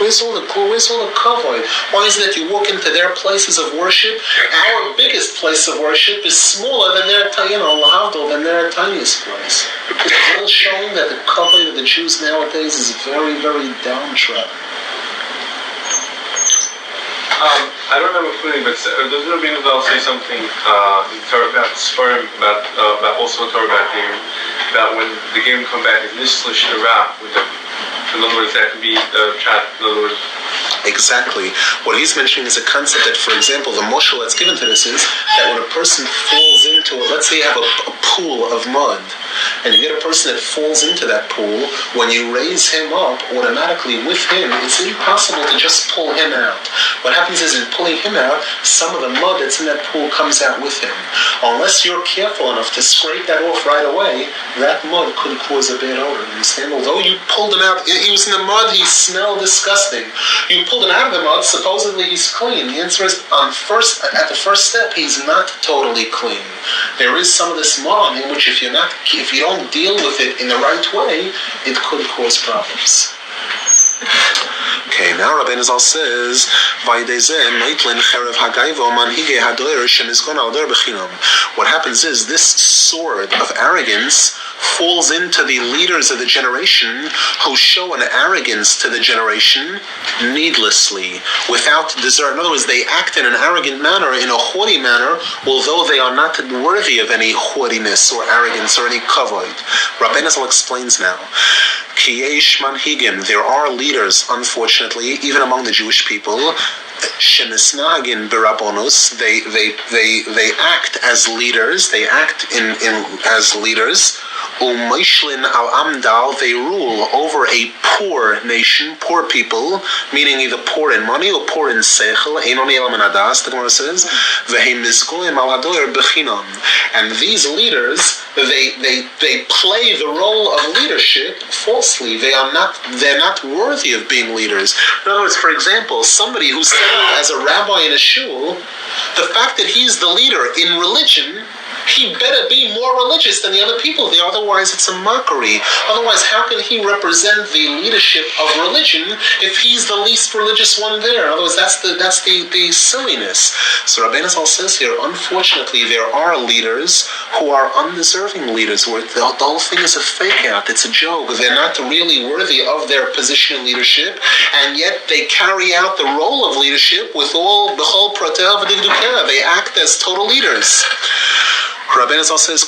Where's all the kavod? Why is it that you walk into their places of worship? Our biggest place of worship is smaller than their, lahavdol, than their tiniest place. It's all showing that the kavod of the Jews nowadays is very, very downtrodden. I don't remember fully, but doesn't Rabbeinu Zal say something in Torah about Sfarim, about also Torah about when the game come back is Nishlish Ra with the. In other words, that can be chat. In other words. Exactly. What he's mentioning is a concept that, for example, the moshel that's given to this is that when a person falls into it, let's say you have a pool of mud, and you get a person that falls into that pool, when you raise him up, automatically with him, it's impossible to just pull him out. What happens is in pulling him out, some of the mud that's in that pool comes out with him. Unless you're careful enough to scrape that off right away, that mud could cause a bad odor. You understand? Although you pulled him out, he was in the mud, he smelled disgusting. You pulled him out of the mud, supposedly he's clean. The answer is, at the first step, he's not totally clean. There is some of this mud on him, which if you don't deal with it in the right way, it could cause problems. Okay, now Rabbeinu Zal says, what happens is this sword of arrogance falls into the leaders of the generation who show an arrogance to the generation needlessly, without desert. In other words, they act in an arrogant manner, in a haughty manner, although they are not worthy of any haughtiness or arrogance or any kavod. Rabbeinu Zal explains now. Kiyesh manhigim, there are leaders, unfortunately, even among the Jewish people. Shenisnagin berabonus, they act as leaders. They act as leaders. Umaishlin al amdal, they rule over a poor nation, poor people, meaning either poor in money or poor in seichel. Einoni elam anadas, the Gemara says. Vehim mizgoim al hadoyer bechinon, and these leaders, they play the role of leadership falsely. They're not worthy of being leaders. In other words, for example, somebody who's set up as a rabbi in a shul, the fact that he's the leader in religion, he better be more religious than the other people there, otherwise it's a mockery. Otherwise, how can he represent the leadership of religion if he's the least religious one there? In other words, that's the silliness. So Rabbeinu Zal says here, unfortunately, there are leaders who are undeserving leaders, where the whole thing is a fake out, it's a joke. They're not really worthy of their position in leadership, and yet they carry out the role of leadership with all the whole pratel v'digdukeh. They act as total leaders. Rabbeinu Zal says,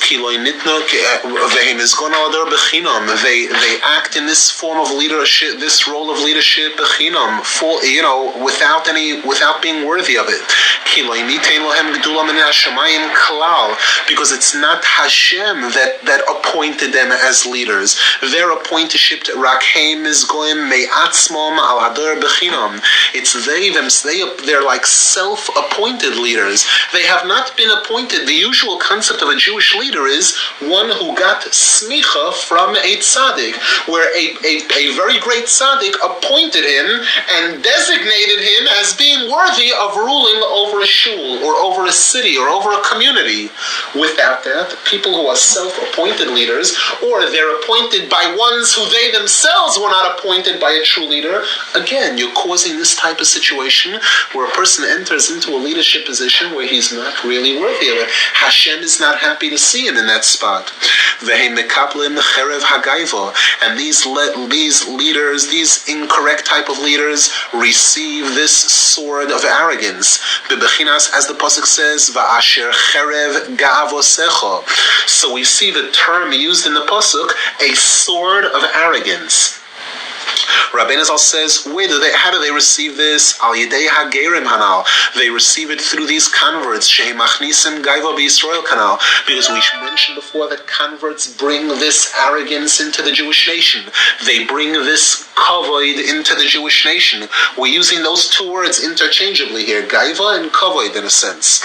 they act in this form of leadership, this role of leadership, without being worthy of it. Because it's not Hashem that appointed them as leaders. Their appointeship to Rakhem is going me'atzmom al hadar bechinam. It's they're like self-appointed leaders. They have not been appointed. The usual concept of a Jewish leader is one who got smicha from a tzaddik, where a very great tzaddik appointed him and designated him as being worthy of ruling over a shul or over a city or over a community. Without that, people who are self-appointed leaders, or they're appointed by ones who they themselves were not appointed by a true leader, again, you're causing this type of situation where a person enters into a leadership position where he's not really worthy of it. Hashem is not happy to see him in that spot. And these leaders, these incorrect type of leaders, receive this sword of arrogance. As the pasuk says, "Va'asher cherev ga'avosecha." So we see the term used in the pasuk, a sword of arrogance. Rabbeinu Zal says, how do they receive this? Al yedei hagerim hanal. They receive it through these converts. Shehi machnisim gaiva b'Yisrael kanal. Because we mentioned before that converts bring this arrogance into the Jewish nation. They bring this kavod into the Jewish nation. We're using those two words interchangeably here, gaiva and kavod in a sense.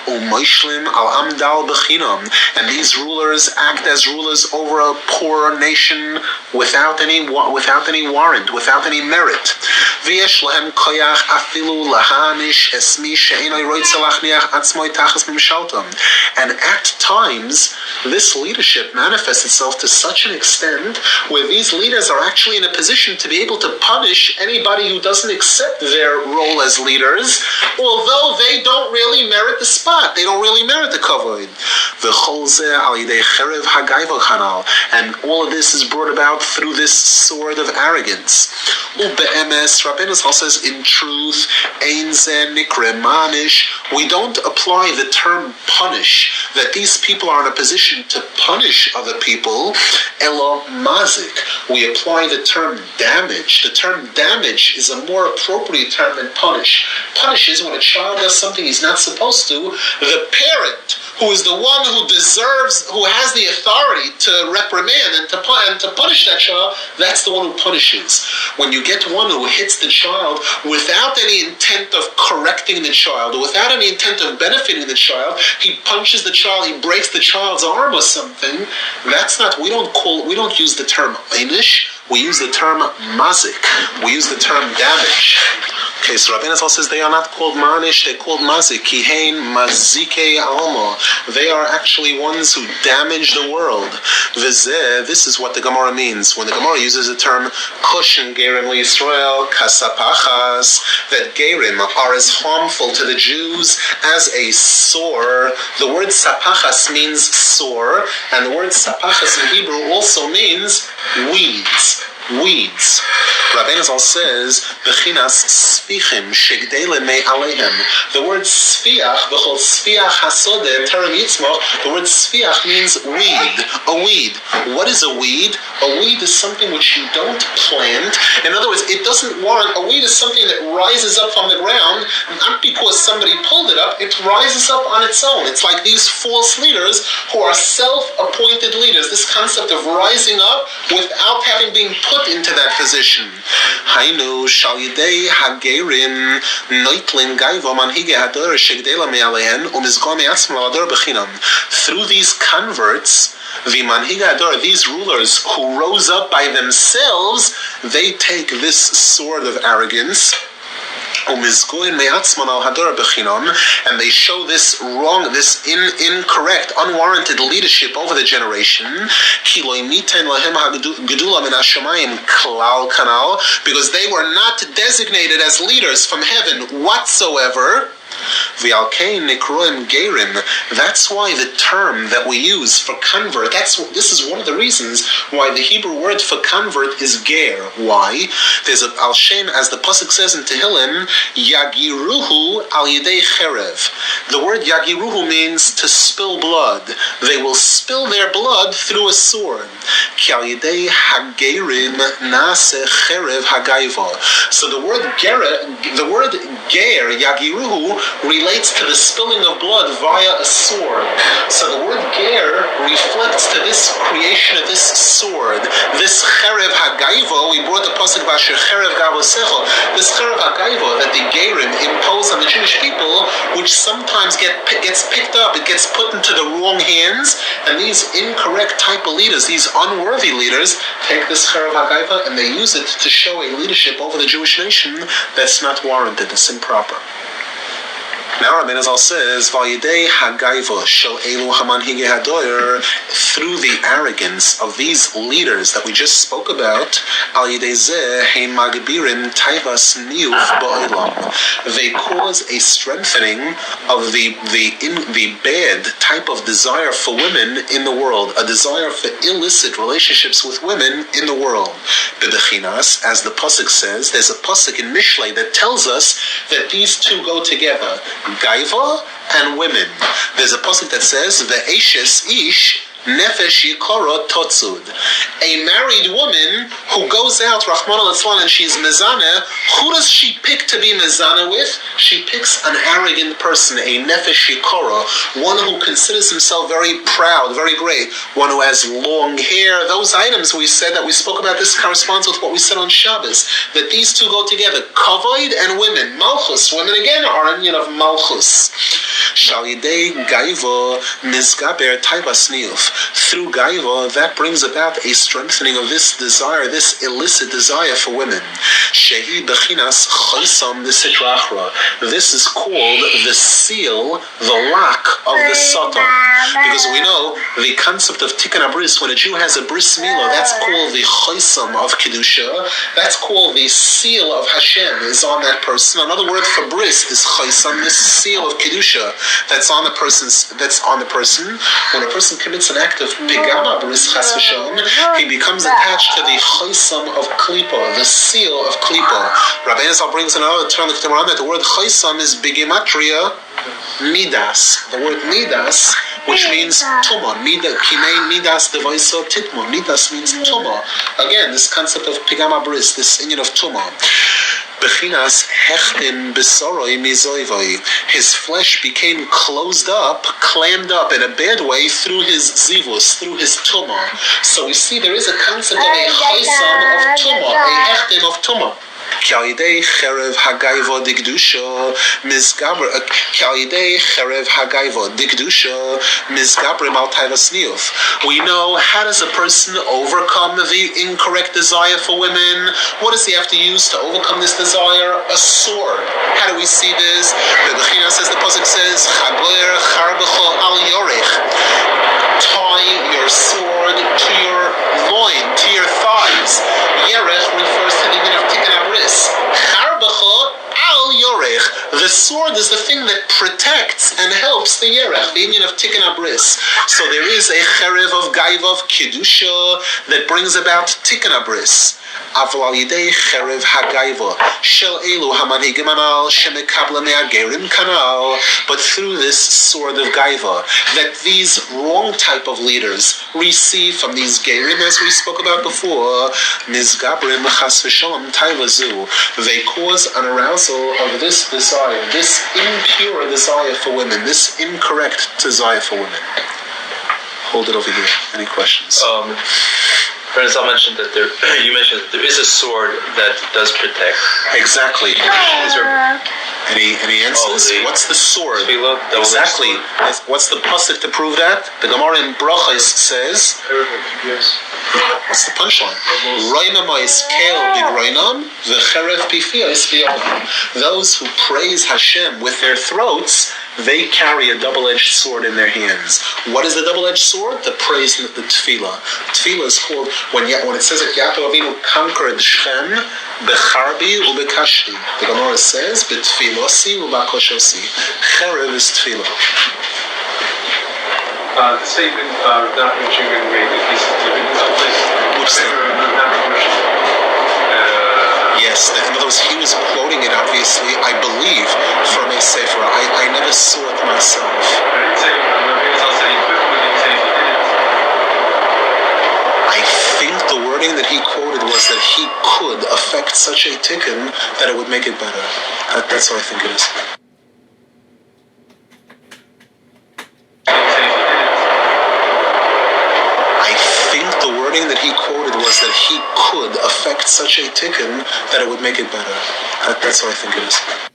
U'moishlim al amdal b'chinam. And these rulers act as rulers over a poor nation without any warrant, without any merit. And at times, this leadership manifests itself to such an extent where these leaders are actually in a position to be able to punish anybody who doesn't accept their role as leaders, although they don't really merit the spot, they don't really merit the kavod. And all of this is brought about through this sword of arrogance. Rabbeinu Zal says, in truth, we don't apply the term punish, that these people are in a position to punish other people, elo mazik. We apply the term damage. The term damage is a more appropriate term than punish. Punish is when a child does something he's not supposed to, the parent, who is the one who deserves, who has the authority to reprimand and to punish that child, that's the one who punishes. When you get one who hits the child without any intent of correcting the child, or without any intent of benefiting the child, he punches the child, he breaks the child's arm or something, that's not, we don't use the term einish, we use the term mazik, we use the term damage. Okay, so Rabbeinu Zal says they are not called manish, they're called mazik. Kihein mazike alma. They are actually ones who damage the world. This is what the Gemara means. When the Gemara uses the term kush and gerim Yisrael, kasapachas, that gerim are as harmful to the Jews as a sore. The word sapachas means sore, and the word sapachas in Hebrew also means weeds. Rabbeinu Zal says, "Bechinas sfichim shegdele me alehem." The word sfiach, b'chol sfiach hasodeh terem yitzmach. The word sfiach means weed, a weed. What is a weed? A weed is something which you don't plant. In other words, it doesn't warrant. A weed is something that rises up from the ground, not because somebody pulled it up. It rises up on its own. It's like these false leaders who are self-appointed leaders. This concept of rising up without having been put into that position. Hainu shal yidei hagerim noitlin gaiva manhige hador shegdela me'alehen umizgom me'atzma hador bechinam. Through these converts, the manhige hador, these rulers who rose up by themselves, they take this sword of arrogance, and they show this wrong, this incorrect, unwarranted leadership over the generation, because they were not designated as leaders from heaven whatsoever. V'alkein nikroim gerim. That's why the term that we use for convert, this is one of the reasons why the Hebrew word for convert is ger. Why? There's a al shem, as the pasuk says in Tehillim, yagiruhu al yidei cherev. The word yagiruhu means to spill blood. They will spill their blood through a sword. Ki al yidei hagerim nase cherev hagaiva. So the word ger, yagiruhu, relates to the spilling of blood via a sword. So the word ger reflects to this creation of this sword, this cherev hagaiva. We brought the pasuk Vasher cherev gavosecha. This cherev hagaiva that the gerim impose on the Jewish people, which sometimes gets picked up, it gets put into the wrong hands, and these incorrect type of leaders, these unworthy leaders, take this cherev hagaiva and they use it to show a leadership over the Jewish nation that's not warranted, it's improper. Now Rabbeinu Zal says, "Vayidei hagaiva shel elu hamanhige hadoyer," through the arrogance of these leaders that we just spoke about, al yidei zeh hein magbirim taivas niuf ba'olam. They cause a strengthening of the bad type of desire for women in the world, a desire for illicit relationships with women in the world. Bebechinas, as the pasuk says, there's a pasuk in Mishlei that tells us that these two go together. Gaiva and women. There's a pasuk that says, "Ve'eshes ish nefesh yikara totzud." A married woman who goes out, Rahman al-Atzlan, and she's mezana, who does she pick to be mezana with? She picks an arrogant person, a nefesh yikara, one who considers himself very proud, very great, one who has long hair. Those items we said that we spoke about, this corresponds with what we said on Shabbos, that these two go together, kavod and women. Malchus, women again are in of Malchus. Shal yidei gaiva mizgaber taivas niuf. Through gaiva, that brings about a strengthening of this desire, this illicit desire for women. Shehi bechinas chaysam d'sitrachra. This is called the seal, the lock of the Satan. Because we know the concept of tikkun abris, when a Jew has a bris milah, that's called the chaysam of kedusha. That's called the seal of Hashem is on that person. Another word for bris is chaysam, this seal of kedusha that's on the person. When a person commits an act of bigama bris chas v'shalom, he becomes attached to the chaysam of klipa, the seal of klipa. Rabbeinu Zal brings another term that the word chaysam is bigematria midas. The word midas, which means tuma. Kinei midas devaisa titma. Midas means tuma. Again, this concept of pigama bris, this union of tuma. Bechinas hechtin besoroi mizoivoi. His flesh became closed up, clammed up in a bad way through his zivus, through his tumah. So we see there is a concept of a chaysam of tumah, a hechtin of tumah. K'al-yidei cherev hagaiva digdusha mizgaber. K'al-yidei cherev hagaiva digdusha mizgaber mal taivas niuf. We know, how does a person overcome the incorrect desire for women? What does he have to use to overcome this desire? A sword. How do we see this? The Bechina says, the pasuk says, Chagoyer charbecho al yorech. Tie your sword to your loin, to your thighs. Yerech refers to the unit of tikkun abris. Charbecho al yorech. The sword is the thing that protects and helps the yerech, the union of tikkun abris. So there is a cherev of gaiva of kedusha that brings about tikkun abris. Aval yidei cherev hagaiva shel elu hamanhigim anal shemekabla me'agerim kanal. But through this sword of gaiva that these wrong type of leaders receive from these gerim, as we spoke about before, mizgabrim chas v'shalom taivazu, they cause an arousal of this desire, this impure desire for women, this incorrect desire for women. Hold it over here. Any questions? Friends, I mentioned that you mentioned that there is a sword that does protect. Exactly. Is there any answers? What's the sword? Exactly. What's the pasuk to prove that? The Gemara in Brachos says. What's the punchline? Those who praise Hashem with their throats they carry a double-edged sword in their hands. What is the double-edged sword? The praise, the tefillah. Tefillah is called, when it says that Yaakov Avinu conquered Shem, becharbi ubekashri. The Gemara says, betfilosi ubakoshosi. Cherev is tefillah. The statement that Michigan made is someplace. Which statement? Yes, in other words, he was quoting it, obviously, I believe, from a sefer. I never saw it myself. I think the wording that he quoted was that he could affect such a tikkun that it would make it better. That's what I think it is. That he quoted was that he could affect such a tikkun that it would make it better. That's what I think it is.